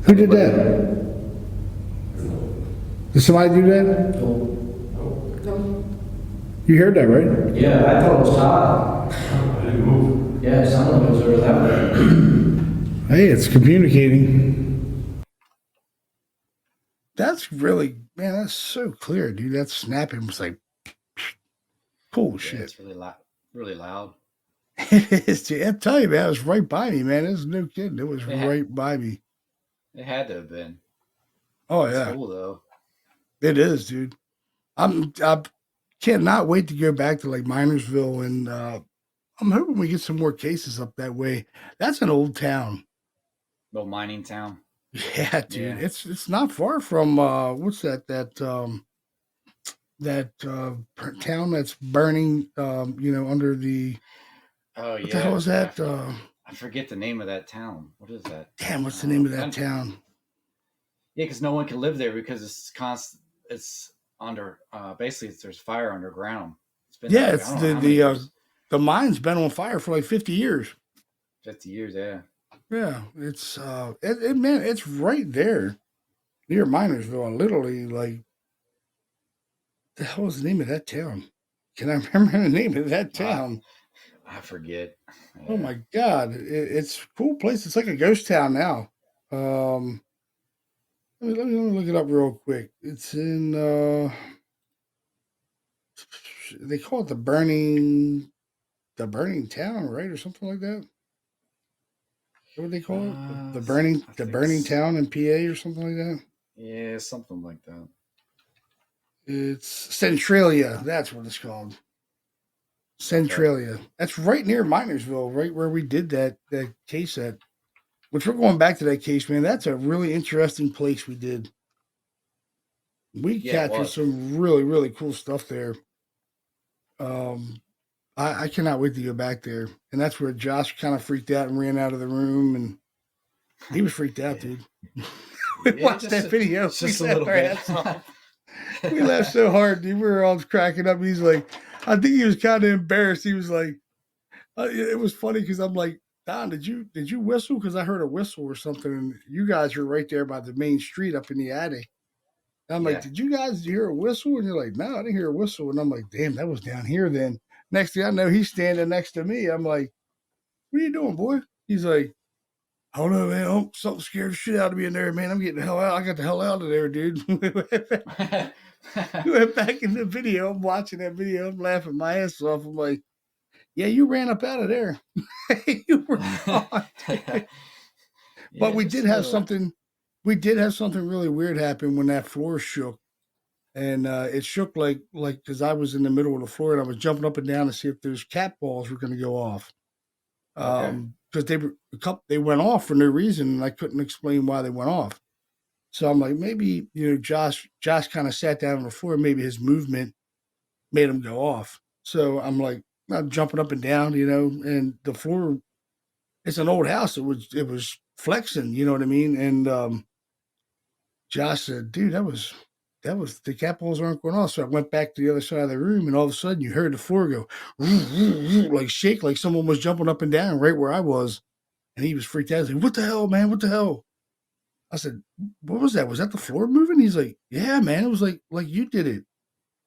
Who did that? Did somebody do that? You heard that, right? Yeah, I thought it was Todd. I didn't move. Yeah, it sounded like it was over that way. Hey, it's communicating. That's really, man, that's so clear, dude. That snapping was like, cool Yeah, shit. it's really loud. Really loud. It is, dude. I tell you, man, it was right by me, man. There's no kidding. It was Yeah. right by me. It had to have been. Oh, It's yeah. cool though. It is, dude. I cannot wait to go back to like Minersville, and I'm hoping we get some more cases up that way. That's an old town. Little mining town. Yeah, dude. Yeah. It's not far from what's that town that's burning under the Oh yeah. what the hell is that? I forget the name of that town. What is that? Damn, what's the name of that town? Yeah, because no one can live there because it's constant. It's under. Basically, there's fire underground. It's been Yeah, that way. it's I don't know how many years. the mine's been on fire for like 50 years. 50 years. Yeah. Yeah, it's man, it's right there near Minersville. Literally, like, the hell is the name of that town? Can I remember the name of that town? I forget. Oh my God, it's a cool place. It's like a ghost town now. Let me look it up real quick. It's in they call it the burning town, right, or something like that. What would they call it? The burning town in PA or something like that. Yeah, something like that. It's Centralia. That's what it's called. Centralia. That's right near Minersville, right where we did that case at. Which we're going back to that case, man. That's a really interesting place we did. We Yeah, it captured was. some really, really cool stuff there. I cannot wait to go back there. And that's where Josh kind of freaked out and ran out of the room, and he was freaked out, dude. We watched that video. Just We a little laughed bit. our ass off. We laughed so hard, dude. We were all cracking up. He's like, I think he was kind of embarrassed. He was like, it was funny because I'm like, Don, did you whistle? Because I heard a whistle or something, and you guys are right there by the main street up in the attic. And I'm like, did you guys hear a whistle? And you're like, no, I didn't hear a whistle. And I'm like, damn, that was down here then. Next thing I know, he's standing next to me. I'm like, what are you doing, boy? He's like, I don't know, man. Oh, something scared the shit out of me in there, man. I'm getting the hell out. I got the hell out of there, dude. We went back in the video. I'm watching that video. I'm laughing my ass off. I'm like, yeah, you ran up out of there. You were gone. But we did have something. We did have something really weird happen when that floor shook, and it shook like because I was in the middle of the floor and I was jumping up and down to see if those cat balls were going to go off. Because they went off for no reason, and I couldn't explain why they went off. So I'm like, maybe Josh kind of sat down on the floor. Maybe his movement made him go off. So I'm like, I'm jumping up and down, and the floor. It's an old house. It was flexing, you know what I mean? And Josh said, dude, that was the cat balls aren't going off. So I went back to the other side of the room, and all of a sudden you heard the floor go like shake, like someone was jumping up and down right where I was. And he was freaked out. He's like, what the hell, man? What the hell? I said, what was that? Was that the floor moving? He's like, yeah, man. It was like you did it.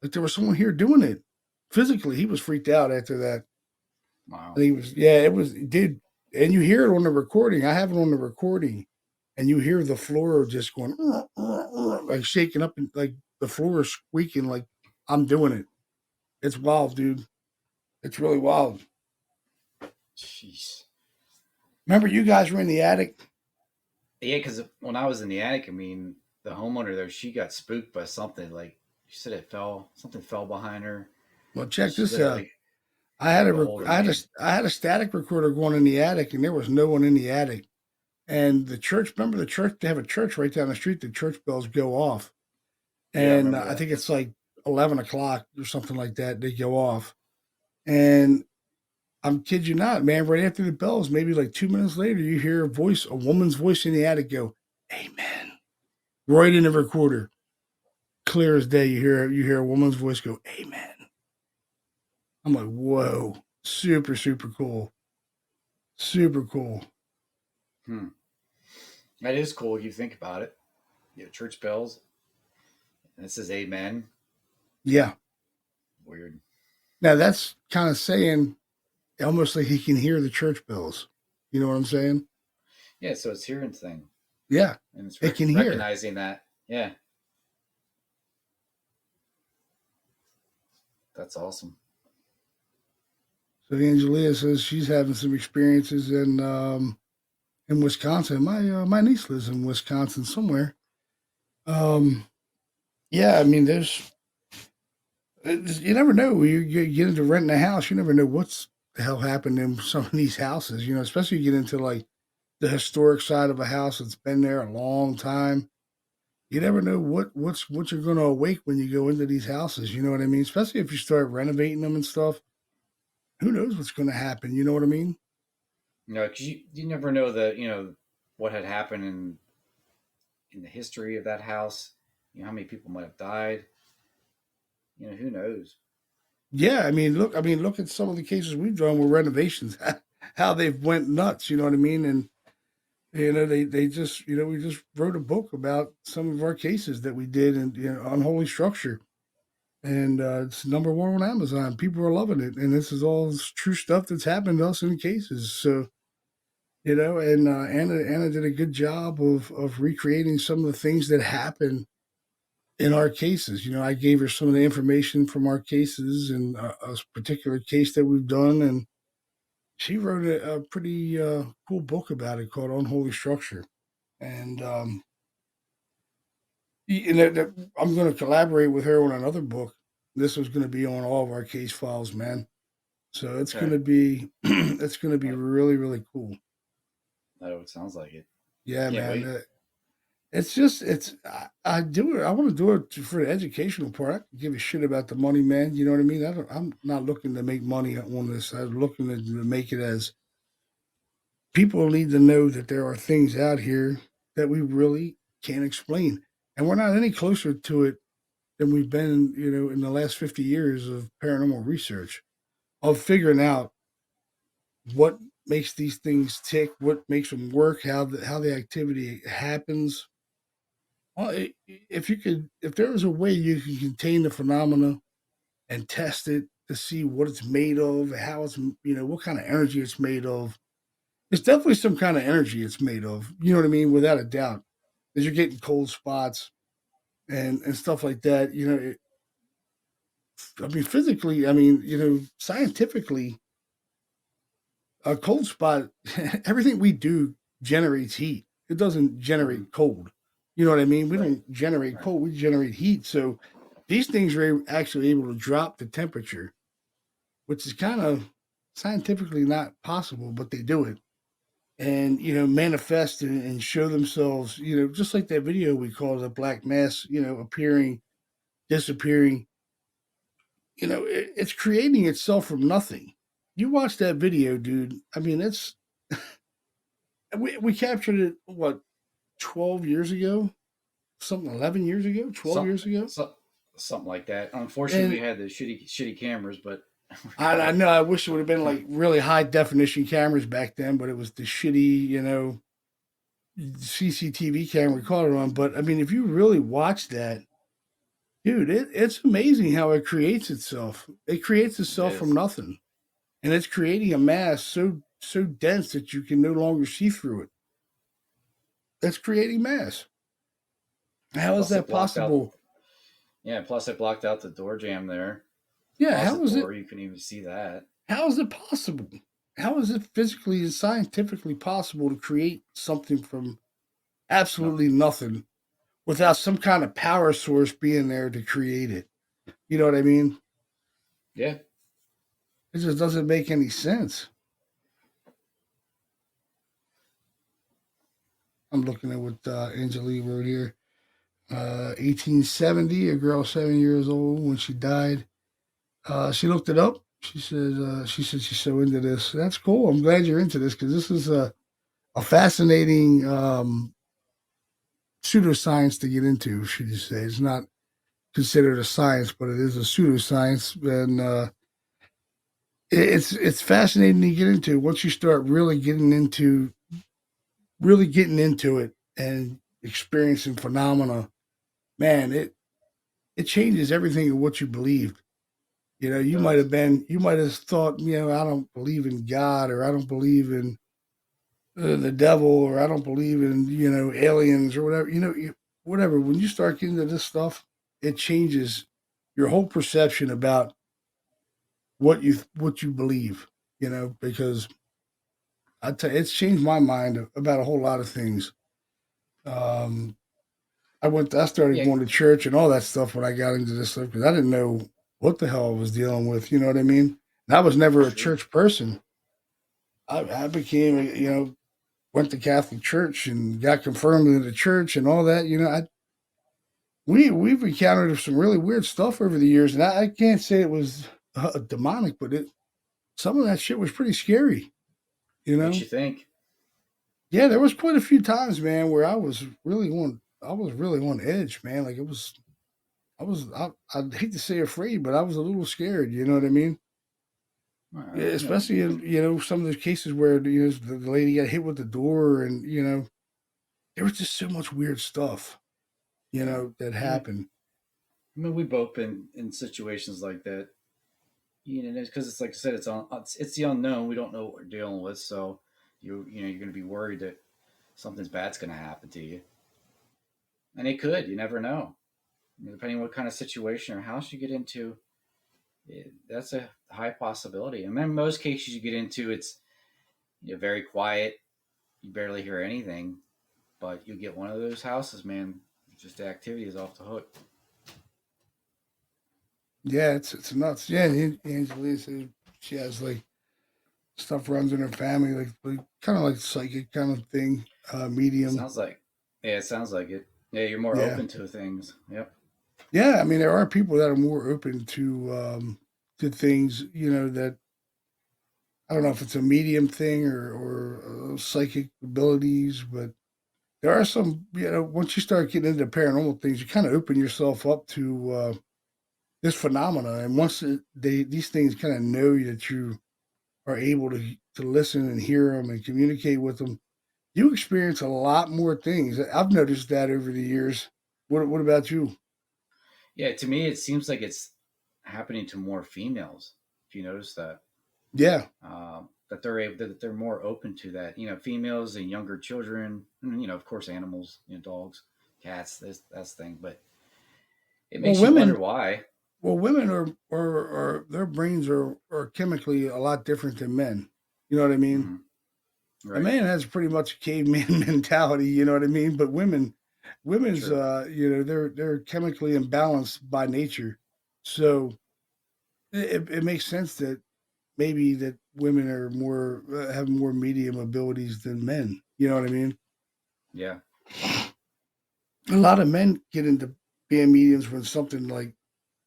Like there was someone here doing it. Physically, he was freaked out after that. Wow. And he was, yeah, it was, dude. And you hear it on the recording. I have it on the recording. And you hear the floor just going, like shaking up, and like the floor is squeaking like I'm doing it. It's wild, dude. It's really wild. Jeez. Remember you guys were in the attic? Yeah, because when I was in the attic, I mean, the homeowner there, she got spooked by something. Like she said, something fell behind her. Well, check She this said, out. like, I had I a static recorder going in the attic, and there was no one in the attic. And the church, remember the church? They have a church right down the street. The church bells go off, and I think it's like 11 o'clock or something like that. They go off, and I'm kid you not, man. Right after the bells, maybe like 2 minutes later, you hear a woman's voice in the attic go, "Amen." Right in the recorder, clear as day. You hear a woman's voice go, "Amen." I'm like, whoa, super super cool, super cool. Hmm. That is cool if you think about it. Church bells. And this is amen. Yeah. Weird. Now that's kind of saying almost like he can hear the church bells. You know what I'm saying? Yeah, so it's hearing thing. Yeah, And it's it can hear. recognizing that. Yeah. That's awesome. So Angelia says she's having some experiences in Wisconsin. My niece lives in Wisconsin somewhere. Um, yeah, I mean, you never know. You get into renting a house, you never know what's the hell happened in some of these houses. Especially you get into like the historic side of a house that's been there a long time. You never know what you're going to awake when you go into these houses. You know what I mean? Especially if you start renovating them and stuff. Who knows what's going to happen? You know what I mean? Because you never know what had happened in the history of that house. How many people might have died. Who knows? Yeah, I mean, look at some of the cases we've done with renovations, how they've went nuts. You know what I mean? And they just we just wrote a book about some of our cases that we did in unholy structure, and it's #1 on Amazon. People are loving it, and this is all true stuff that's happened to us in cases. So and Anna did a good job of recreating some of the things that happened in our cases. I gave her some of the information from our cases and a particular case that we've done, and she wrote a pretty cool book about it called Unholy Structure. And I'm going to collaborate with her on another book. This was going to be on all of our case files, man. So it's going Okay. to be it's going to be That, really really cool. that sounds like it. Yeah, Can't man. wait. I do it. I want to do it for the educational part. I can give a shit about the money, man. You know what I mean? I'm not looking to make money on this. I'm looking to make it as people need to know that there are things out here that we really can't explain, and we're not any closer to it than we've been, in the last 50 years of paranormal research, of figuring out what makes these things tick, what makes them work, how the activity happens. Well, if there was a way you can contain the phenomena and test it to see what it's made of, how it's, what kind of energy it's made of. It's definitely some kind of energy it's made of. You know what I mean? Without a doubt, because you're getting cold spots and stuff like that. I mean, physically, I mean, scientifically, a cold spot, everything we do generates heat. It doesn't Hmm. generate cold. You know what I mean? We Right. don't generate Right. cold, we generate heat. So these things are actually able to drop the temperature, which is kind of scientifically not possible, but they do it. And, manifest and show themselves, just like that video we call the black mass, appearing, disappearing. It's creating itself from nothing. You watch that video, dude. I mean, it's we captured it what 12 years ago, something 11 years ago, 12 Some, years ago. some, something like that. Unfortunately, And we had the shitty cameras, but we I caught it. know I wish it would have been like really high definition cameras back then, but it was the shitty, CCTV camera we caught it on. But I mean, if you really watch that, dude, it's amazing how it creates itself. It creates It itself from is. nothing, and it's creating a mass so dense that you can no longer see through it. That's creating mass. How is Plus, it that blocked out. possible? Yeah. Plus, it blocked out the door jamb there. Yeah, how Closet is it? door. You couldn't even see that. How is it possible? How is it physically and scientifically possible to create something from absolutely Nothing. nothing without some kind of power source being there to create it? You know what I mean? Yeah. It just doesn't make any sense. I'm looking at what Angelique wrote here. 1870, a girl 7 years old when she died. She looked it up. She said she's so into this. That's cool. I'm glad you're into this because this is a fascinating pseudoscience to get into. Should you say it's not considered a science, but it is a pseudoscience, and it's fascinating to get into. Once you start really getting into it and experiencing phenomena, man, it changes everything of what you believed. You know, It does. you might have thought, I don't believe in God, or I don't believe in the devil, or I don't believe in, aliens, or whatever. Whatever. When you start getting into this stuff, it changes your whole perception about what you believe. Because I tell you, it's changed my mind about a whole lot of things. Um, I started Yeah. going to church and all that stuff when I got into this stuff because I didn't know what the hell I was dealing with. You know what I mean? And I was never a Sure. church person. I became, went to Catholic church and got confirmed into the church and all that. We've encountered some really weird stuff over the years, and I can't say it was demonic, but some of that shit was pretty scary. You Makes know? you think. Yeah, there was quite a few times, man, where I was really on edge, man. Like I'd hate to say afraid, but I was a little scared. You know what I mean? Yeah, especially in some of those cases where the lady got hit with the door, and there was just so much weird stuff, Yeah. that I mean, happened. we've both been in situations like that. Because it's like I said, it's the unknown. We don't know what we're dealing with, so you're going to be worried that something's bad's going to happen to you, and it could. You never know. Depending on what kind of situation or house you get into, that's a high possibility. And in most cases you get into, it's very quiet. You barely hear anything, but you get one of those houses, man. Just the activity is off the hook. Yeah, it's nuts. Yeah, Angela says she has like stuff runs in her family, like kind of like psychic kind of thing, It medium. sounds like, yeah, it sounds like it. Yeah, you're more Yeah, open to things. Yep. yeah. I mean, there are people that are more open to things, that I don't know if it's a medium thing or psychic abilities, but there are some. Once you start getting into paranormal things, you kind of open yourself up to this phenomena, and once these things kind of know that you are able to listen and hear them and communicate with them, you experience a lot more things. I've noticed that over the years. What about you? Yeah, to me, it seems like it's happening to more females. If you notice that, Yeah. that they're more open to that. Females and younger children, and of course, animals, dogs, cats. That's the thing, but it Well, makes you wonder women. why. Well, women are their brains are chemically a lot different than men. You know what I mean? Hmm. A Right. man has pretty much a caveman mentality. You know what I mean? But women's, Sure. they're chemically imbalanced by nature, so it makes sense that maybe that women are more have more medium abilities than men. You know what I mean? Yeah. A lot of men get into being mediums when something like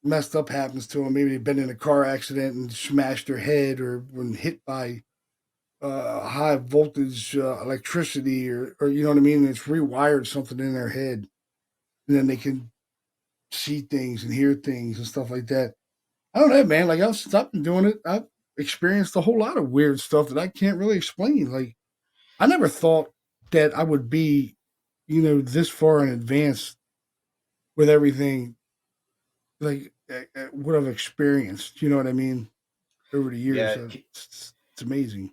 messed up happens to them. Maybe they've been in a car accident and smashed their head, or when hit by high voltage electricity, or you know what I mean. It's rewired something in their head, and then they can see things and hear things and stuff like that. I don't know, man. Like since I've been doing it, I've experienced a whole lot of weird stuff that I can't really explain. Like I never thought that I would be, this far in advance with everything like what I've experienced. You know what I mean? Over the years, Yeah. it's amazing.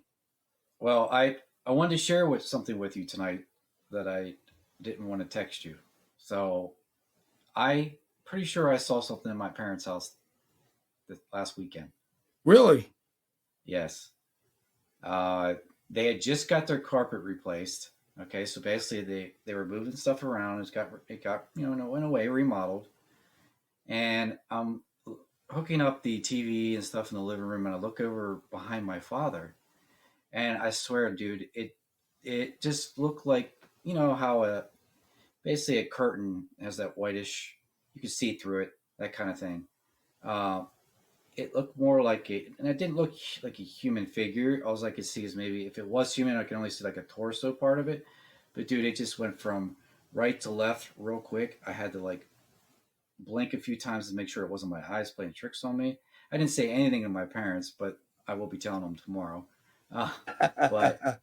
Well, I wanted to share something with you tonight that I didn't want to text you. So I pretty sure I saw something in my parents' house this last weekend. Really? Yes. Uh, they had just got their carpet replaced. Okay, so basically they were moving stuff around. It got in a way remodeled, and I'm hooking up the TV and stuff in the living room, and I look over behind my father, and I swear, dude, it just looked like how basically a curtain has that whitish, you can see through it, that kind of thing. Uh, it looked more like and it didn't look like a human figure. All I could see is maybe if it was human, I could only see like a torso part of it. But dude, it just went from right to left real quick. I had to like blink a few times to make sure it wasn't my eyes playing tricks on me. I didn't say anything to my parents, but I will be telling them tomorrow. Uh, but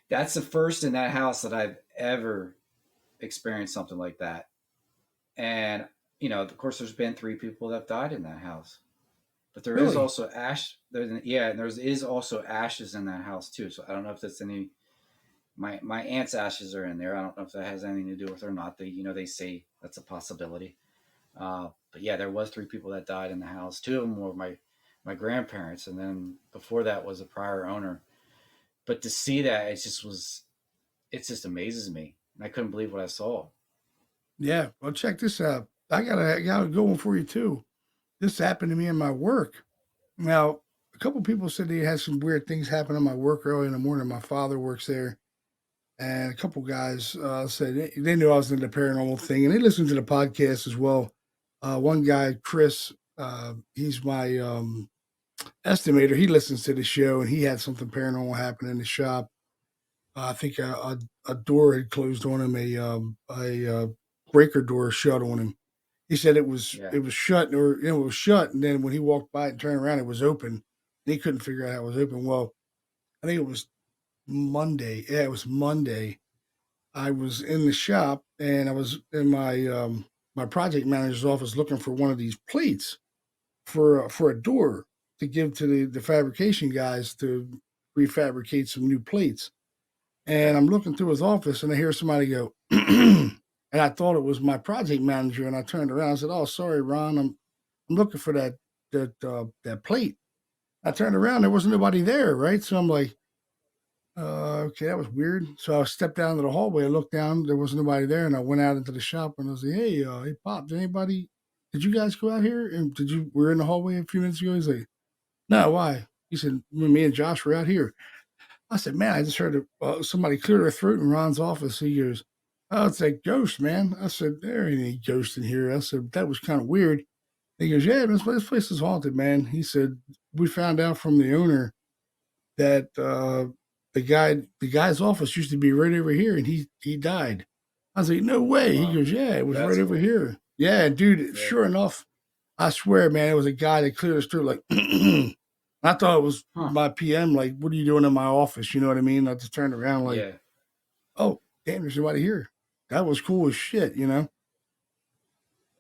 that's the first in that house that I've ever experienced something like that. And of course, there's been 3 people that died in that house. But there is Really? also ash. And there is also ashes in that house too. So I don't know if that's any. My aunt's ashes are in there. I don't know if that has anything to do with it or not. They say that's a possibility. But yeah, there was 3 people that died in the house. 2 of them were my grandparents, and then before that was a prior owner. But to see that, it just amazes me. I couldn't believe what I saw. Yeah. Well, check this out. I got a good one for you too. This happened to me in my work. Now, a couple people said they had some weird things happen in my work early in the morning. My father works there, and a couple guys said they knew I was into the paranormal thing, and they listened to the podcast as well. One guy, Chris, he's my estimator. He listens to the show, and he had something paranormal happen in the shop. I think a door had closed on him, a breaker door shut on him. He said Yeah. it was shut, or it was shut, and then when he walked by and turned around, it was open. He couldn't figure out how it was open. Well, I think it was Monday. Yeah, it was Monday. I was in the shop and I was in my project manager's office looking for one of these plates for a door to give to the fabrication guys to refabricate some new plates. And Okay. I'm looking through his office and I hear somebody go, and I thought it was my project manager. And I turned around. I said, "Oh, sorry, Ron. I'm looking for that plate." I turned around. There wasn't nobody there, right? So I'm like, okay, that was weird. So I stepped down to the hallway. I looked down. There wasn't nobody there, and I went out into the shop and I was like, "Hey, Pop, did anybody? Did you guys go out here? And did you? We're in the hallway a few minutes ago." He's like, "No, why?" He said, "Me and Josh were out here." I said, "Man, I just heard somebody clear their throat in Ron's office." He goes, "Oh, it's that ghost, man." I said, "There ain't any ghost in here." I said, "That was kind of weird." He goes, "Yeah, this place is haunted, man." He said, "We found out from the owner that the guy's office used to be right over here, and he died." I was like, "No way." He Wow. goes, "Yeah, it was That's right over cool. here." Yeah, dude. Yeah. Sure enough, I swear, man, it was a guy that cleared his throat like. I thought it was Huh. my PM. Like, what are you doing in my office? You know what I mean? I just turned around like, Yeah. oh, damn, there's nobody here. That was cool as shit, you know?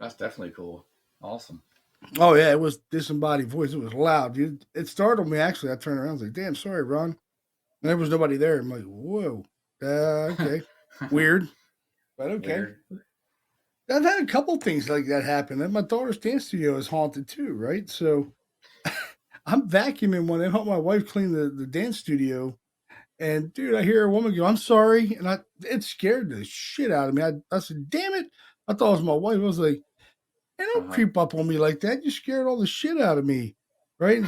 That's definitely cool. Awesome. Oh yeah, it was disembodied voice. It was loud, dude. It startled me actually. I turned around, I was like, damn, sorry, Ron. And there was nobody there. I'm like, whoa. Okay. Weird, but okay. Weird. I've had a couple things like that happen. And my daughter's dance studio is haunted too, right? So I'm vacuuming one. I help my wife clean the dance studio. And dude, I hear a woman go, "I'm sorry," and it scared the shit out of me. I said, "Damn it!" I thought it was my wife. I was like, "Hey, don't Uh creep up on me like that. You scared all the shit out of me, right?"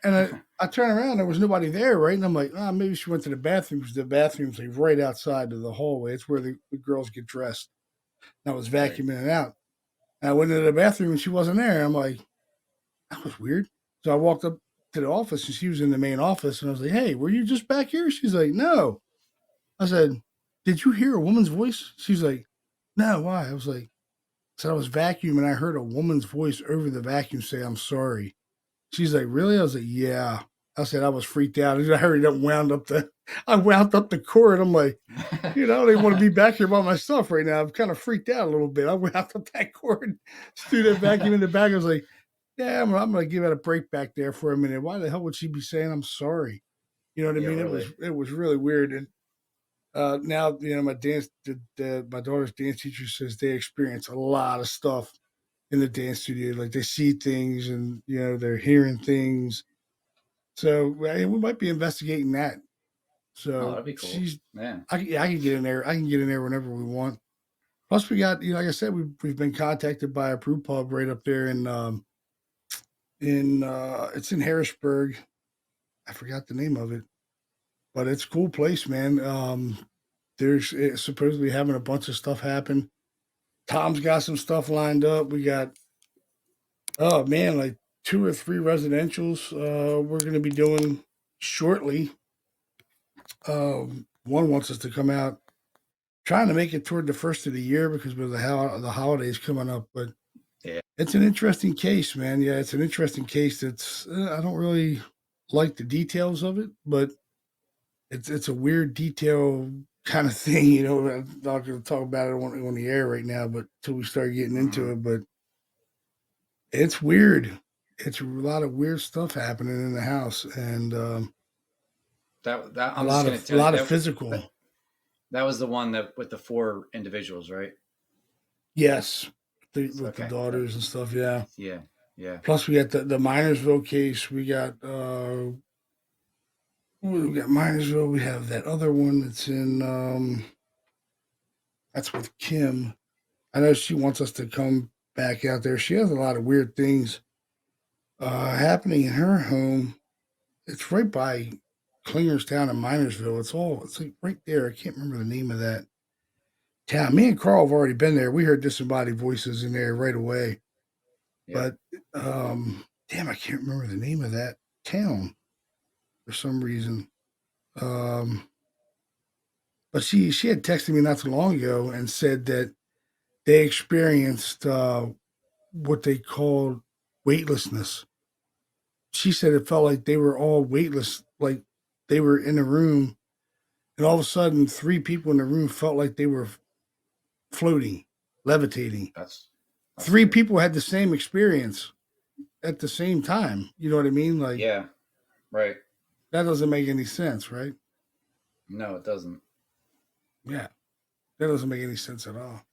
And I turn around, there was nobody there, right? And I'm like, "Ah, maybe she went to the bathroom because the bathroom's like right outside of the hallway. It's where the girls get dressed." And I was right. vacuuming it out. And I went into the bathroom and she wasn't there. I'm like, "That was weird." So I walked up to the office and she was in the main office, and I was like, "Hey, were you just back here?" She's like, "No." I said, "Did you hear a woman's voice?" She's like, "No, why?" I was like, "So I was vacuuming. I heard a woman's voice over the vacuum say, 'I'm sorry.'" She's like, "Really?" I was like, "Yeah." I said, I was freaked out. I hurried up, I wound up the cord. I'm like, I don't even want to be back here by myself right now. I'm kind of freaked out a little bit. I wound up that cord, threw that vacuum in the bag. I was like, yeah, I'm going to give it a break back there for a minute. Why the hell would she be saying I'm sorry? You know what I Yeah. mean? Really. It was really weird. And now my daughter's dance teacher says they experience a lot of stuff in the dance studio. Like they see things and they're hearing things. So we might be investigating that. Oh, So that'd be cool. Man. I can get in there. I can get in there whenever we want. Plus, we got like I said, we've been contacted by a brew pub right up there in it's in Harrisburg. I forgot the name of it, but it's a cool place, man. There's it's supposedly having a bunch of stuff happen. Tom's got some stuff lined up. We got, oh man, like 2 or 3 residentials we're going to be doing shortly. One wants us to come out, trying to make it toward the first of the year because with the holidays coming up. But Yeah. it's an interesting case, man. Yeah, it's an interesting case. That's I don't really like the details of it, but it's a weird detail kind of thing. You know, I'm not going to talk about it on the air right now, but until we start getting into it, but it's weird. It's a lot of weird stuff happening in the house, and That a I'm just lot gonna of a tell you lot of that physical. that was the one that with the 4 individuals, right? Yes, with the Okay. daughters and stuff. Yeah. Yeah. Yeah. Plus, we got the Minersville case. We got Minersville. We have that other one that's in that's with Kim. I know she wants us to come back out there. She has a lot of weird things happening in her home. It's right by Klingerstown and Minersville. It's like right there. I can't remember the name of that town. Me and Carl have already been there. We heard disembodied voices in there right away. Yeah. But damn, I can't remember the name of that town for some reason. Um, but she had texted me not too long ago and said that they experienced what they called weightlessness. She said it felt like they were all weightless, like they were in a room, and all of a sudden, 3 people in the room felt like they were floating, levitating. That's 3 weird. people had the same experience at the same time. You know what I mean? Like Yeah. Right. that doesn't make any sense, right? No, it doesn't. Yeah, that doesn't make any sense at all.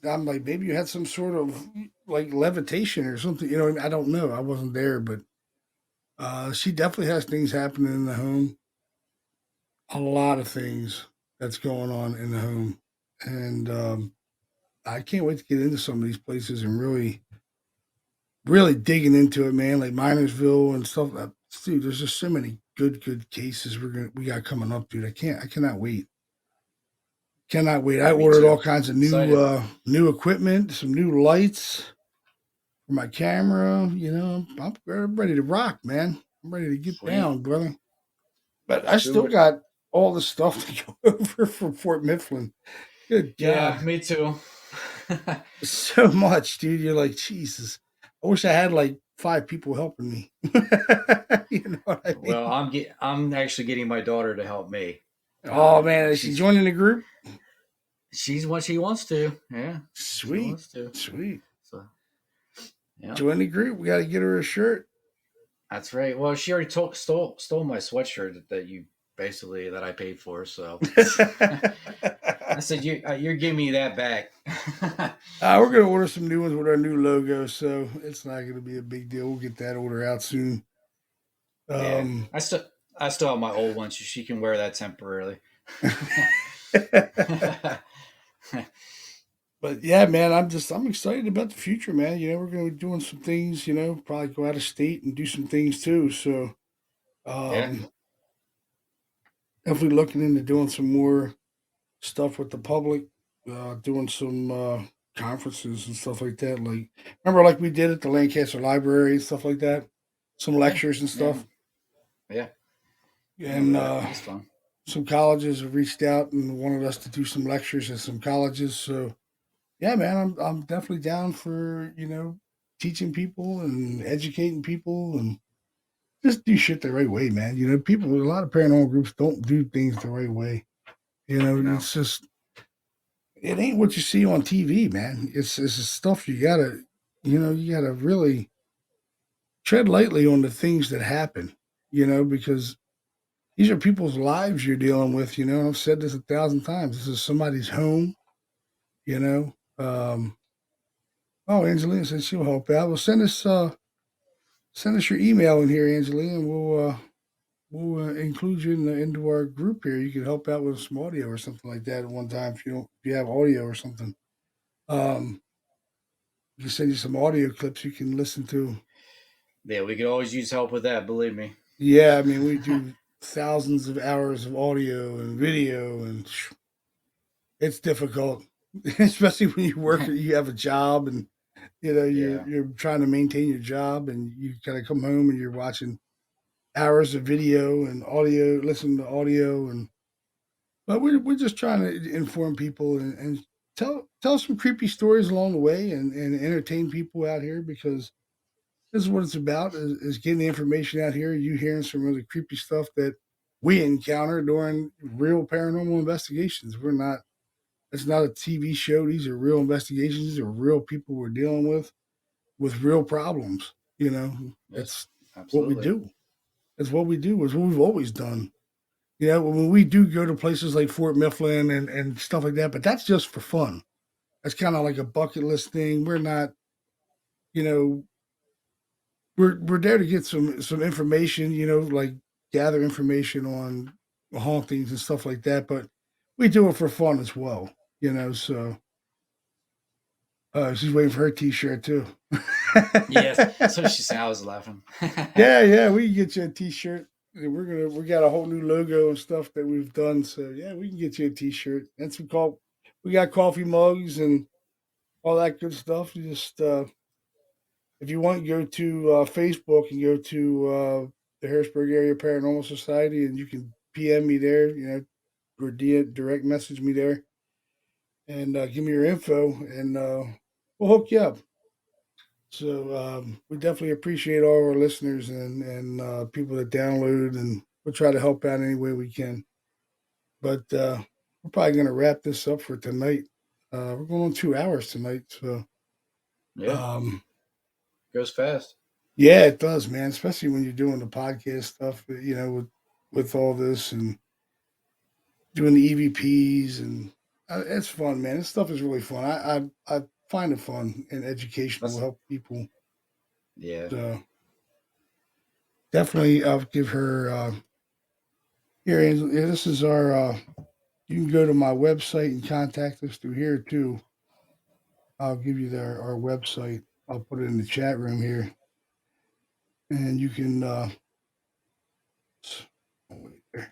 I'm like, maybe you had some sort of like levitation or something. You know, I don't know. I wasn't there, but she definitely has things happening in the home. A lot of things that's going on in the home, and I can't wait to get into some of these places and really digging into it, man. Like Minersville and stuff. Dude, there's just so many good cases we got coming up, dude. I cannot wait. Cannot wait. I Yeah, me ordered too. all kinds of Excited. new equipment, some new lights for my camera. You know, I'm ready to rock, man. I'm ready to get Sweet. down, brother. But I Let's do still it. got all the stuff to go over from Fort Mifflin. Good Yeah, God. me too. So much, dude. You're like, Jesus. I wish I had like 5 people helping me. You know what I Well, mean? I'm actually getting my daughter to help me. Oh man, is she joining the group? She's what she wants to. Yeah, she Sweet. wants to. Sweet. So yeah, Join the group. We gotta get her a shirt. that's right. Well, she already stole my sweatshirt that you basically that I paid for. So I said you're giving me that back. We're gonna order some new ones with our new logo, so it's not gonna be a big deal. We'll get that order out soon. Yeah, Um, I still have my old one, so she can wear that temporarily. but yeah, man, I'm excited about the future, man. You know, we're gonna be doing some things. You know, probably go out of state and do some things too. So, Yeah, um, definitely looking into doing some more stuff with the public, doing some conferences and stuff like that. Like, remember, like we did at the Lancaster Library and stuff like that, some yeah, lectures and yeah, stuff. yeah. Remember And that? That was fun. some colleges have reached out and wanted us to do some lectures at some colleges. So, yeah, man, I'm definitely down for teaching people and educating people and just do shit the right way, man. You know, people, a lot of paranormal groups don't do things the right way. You know, No, it's just it ain't what you see on TV, man. It's the stuff you gotta really tread lightly on the things that happen, because these are people's lives you're dealing with, and I've said this 1,000 times. This is somebody's home, you know. Oh, Angelina said she'll help out. Well, send us your email in here, Angelina, and we'll include you into our group here. You can help out with some audio or something like that at one time if you have audio or something. Um, we can send you some audio clips you can listen to. yeah, we could always use help with that. Believe me. Yeah, I mean, we do thousands of hours of audio and video, and it's difficult, especially when you work or you have a job and Yeah. you're trying to maintain your job, and you kind of come home and you're watching hours of video and audio, listening to audio, and but we're just trying to inform people and tell some creepy stories along the way and entertain people out here because this is what it's about is getting the information out here. You hearing some really creepy stuff that we encounter during real paranormal investigations. We're not. It's not a TV show. These are real investigations. These are real people we're dealing with real problems. Yes. It's what we Absolutely. do. It's what we do. It's what we've always done. When we do go to places like Fort Mifflin and stuff like that, but that's just for fun. That's kind of like a bucket list thing. We're not, you know, we're there to get some information, like gather information on hauntings and stuff like that. But we do it for fun as well, So she's waiting for her T-shirt too. Yes. So she said I was laughing. Yeah, we can get you a T-shirt. We got a whole new logo and stuff that we've done. So yeah, we can get you a T-shirt and we got coffee mugs and all that good stuff. You just if you want, go to Facebook and go to the Harrisburg Area Paranormal Society, and you can PM me there. Or direct message me there and give me your info, and we'll hook you up. So we definitely appreciate all our listeners and people that download, and we'll try to help out any way we can. But we're probably going to wrap this up for tonight. We're going on 2 hours tonight, so Yeah. um, Goes fast. yeah, it does, man. Especially when you're doing the podcast stuff, with all this and doing the EVPs, and it's fun, man. This stuff is really fun. I find it fun and educational, That's help people. yeah. So definitely, I'll give her here. Angel, yeah, this is our. You can go to my website and contact us through here too. I'll give you our website. I'll put it in the chat room here, and you can. Oh, wait there.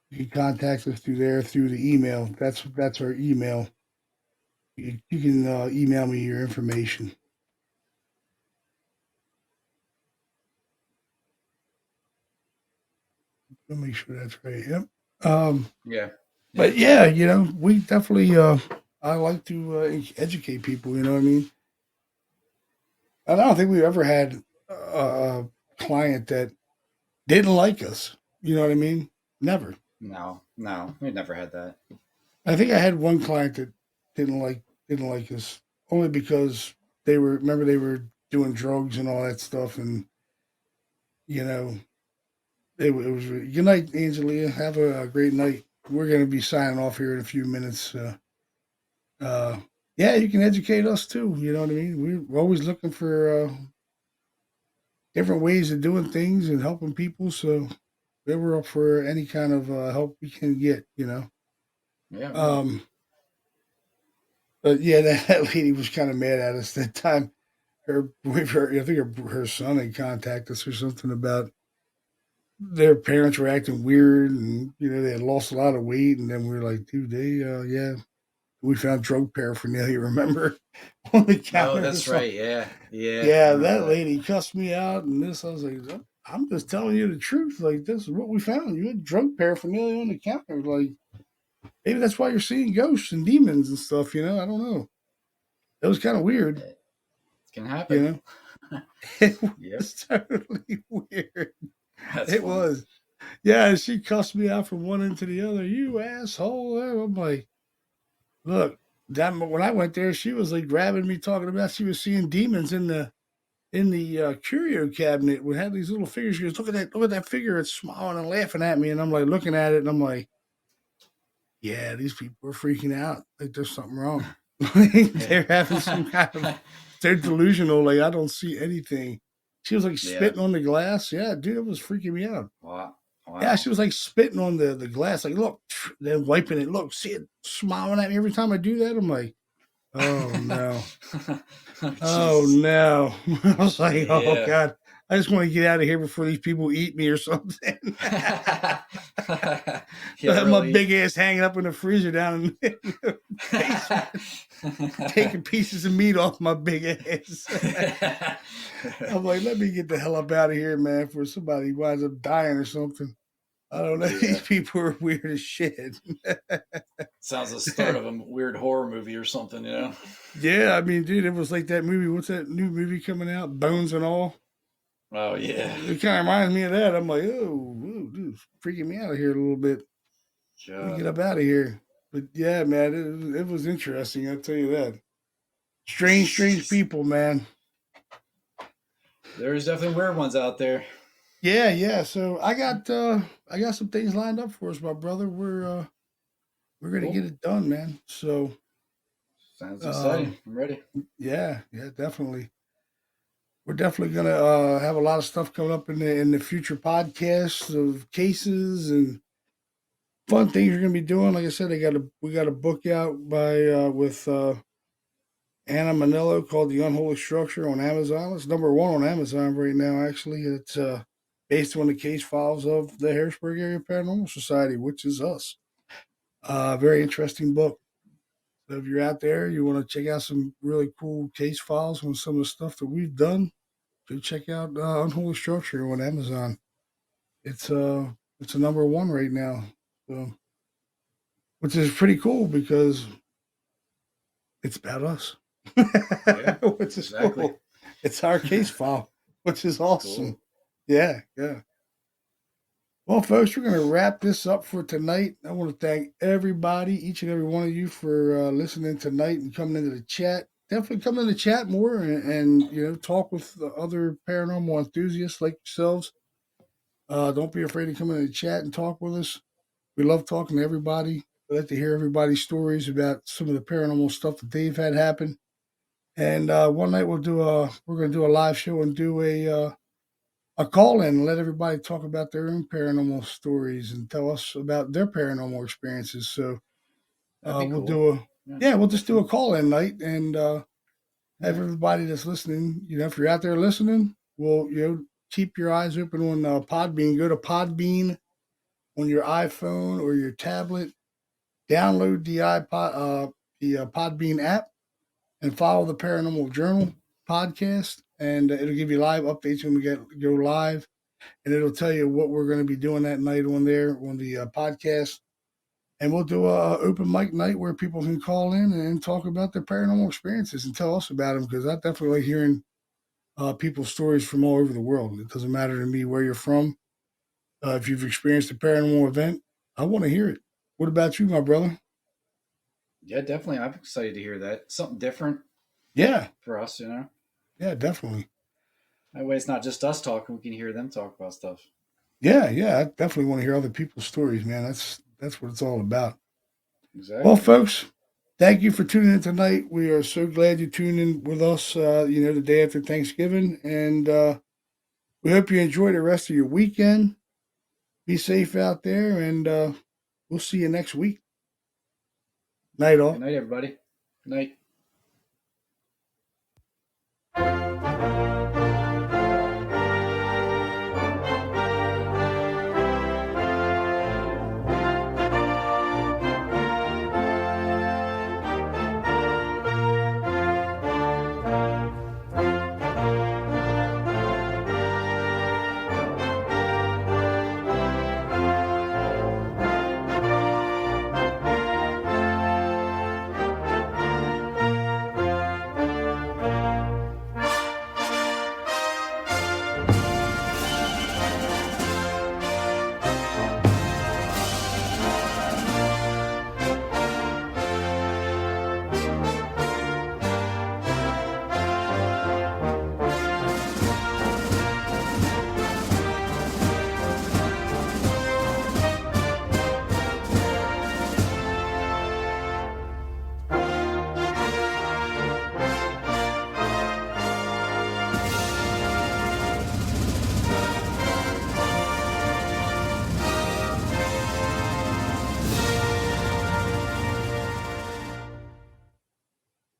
You can contact us through there through the email. That's our email. You can email me your information. Let me make sure that's right. Yep. Yeah. But yeah, we definitely. I like to educate people. You know what I mean? And I don't think we've ever had a client that didn't like us. You know what I mean? Never. No, we never had that. I think I had one client that didn't like us only because they were doing drugs and all that stuff, and you know it was good night, Angelia. Have a great night. We're going to be signing off here in a few minutes. Uh, yeah, you can educate us too. You know what I mean? We're always looking for different ways of doing things and helping people. So we're up for any kind of help we can get. Yeah. Um, but yeah, that lady was kind of mad at us that time. I think her son had contacted us or something about their parents were acting weird, and they had lost a lot of weight, and then we were like, dude, yeah, we found drug paraphernalia, remember, on the Oh, counter or that's something. right. Yeah. Yeah. I Yeah, remember that that. lady cussed me out, and this I was like, I'm just telling you the truth. Like, this is what we found. You had drug paraphernalia on the counter. Like, maybe that's why you're seeing ghosts and demons and stuff. I don't know. It was kind of weird. It can You happen. know, it Yep. was totally weird. That's It funny. was. Yeah, and she cussed me out from one end to the other. You asshole! I'm like, look, that when I went there, she was like grabbing me, talking about she was seeing demons in the curio cabinet. We had these little figures. She goes, look at that figure. It's smiling and laughing at me, and I'm like looking at it, and I'm like, yeah, these people are freaking out. Like there's something wrong. Yeah. They're having some kind of. They're delusional. Like I don't see anything. She was like Yeah. spitting on the glass. Yeah, dude, it was freaking me out. Wow. Yeah, Wow. she was like spitting on the glass, like, look, then wiping it. Look, see it smiling at me every time I do that. I'm like, oh no. Oh Jesus. no. I was like, oh Yeah. God. I just want to get out of here before these people eat me or something. Yeah, I have my really. big ass hanging up in the freezer down in the basement, taking pieces of meat off my big ass. I'm like, let me get the hell up out of here, man, before somebody winds up dying or something. I don't know. Yeah. These people are weird as shit. Sounds like the start of a weird horror movie or something, you know? Yeah, I mean, dude, it was like that movie. What's that new movie coming out? Bones and All. Oh, yeah. It kind of reminds me of that. I'm like, oh, dude, it's freaking me out of here a little bit. Let me get up out of here. But yeah, man, it was interesting. I'll tell you that. Strange people, man. There's definitely weird ones out there. Yeah. So I got some things lined up for us, my brother. We're gonna Cool. get it done, man. So Sounds exciting. I'm ready. yeah, definitely. We're definitely gonna have a lot of stuff coming up in the future podcasts of cases and fun things we're gonna be doing. Like I said, we got a book out by with Anna Manillo called The Unholy Structure on Amazon. It's #1 on Amazon right now, actually. It's based on the case files of the Harrisburg Area Paranormal Society, which is us. Very interesting book. So if you're out there, you want to check out some really cool case files on some of the stuff that we've done, go check out Unholy Structure on Amazon. It's a #1 right now. So, which is pretty cool because it's about us. Yeah, Which is exactly. cool. It's our case file, which is awesome. Cool. Yeah. Well, folks, we're going to wrap this up for tonight. I want to thank everybody, each and every one of you, for listening tonight and coming into the chat. Definitely come in the chat more and talk with the other paranormal enthusiasts like yourselves. Don't be afraid to come in the chat and talk with us. We love talking to everybody. We like to hear everybody's stories about some of the paranormal stuff that they've had happen. And one night we're going to do a live show and do a call in and let everybody talk about their own paranormal stories and tell us about their paranormal experiences. So That'd be we'll cool. we'll just do a call in night and have everybody that's listening. If you're out there listening, keep your eyes open on Podbean. Go to Podbean on your iPhone or your tablet. Download the Podbean app and follow the Paranormal Journal podcast, and it'll give you live updates when we go live, and it'll tell you what we're going to be doing that night on there on the podcast. And we'll do a open mic night where people can call in and talk about their paranormal experiences and tell us about them, because I definitely like hearing people's stories from all over the world. It doesn't matter to me where you're from. If you've experienced a paranormal event, I want to hear it. What about you, my brother? Yeah, definitely. I'm excited to hear that. Something different Yeah, for us, you know? yeah, definitely. That way it's not just us talking. We can hear them talk about stuff. Yeah, I definitely want to hear other people's stories, man. That's what it's all about. Exactly. Well, folks, thank you for tuning in tonight. We are so glad you tuned in with us, the day after Thanksgiving. And we hope you enjoy the rest of your weekend. Be safe out there, and we'll see you next week. Night all. Good night, everybody. Good night.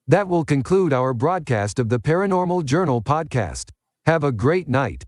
That will conclude our broadcast of the Paranormal Journal podcast. Have a great night.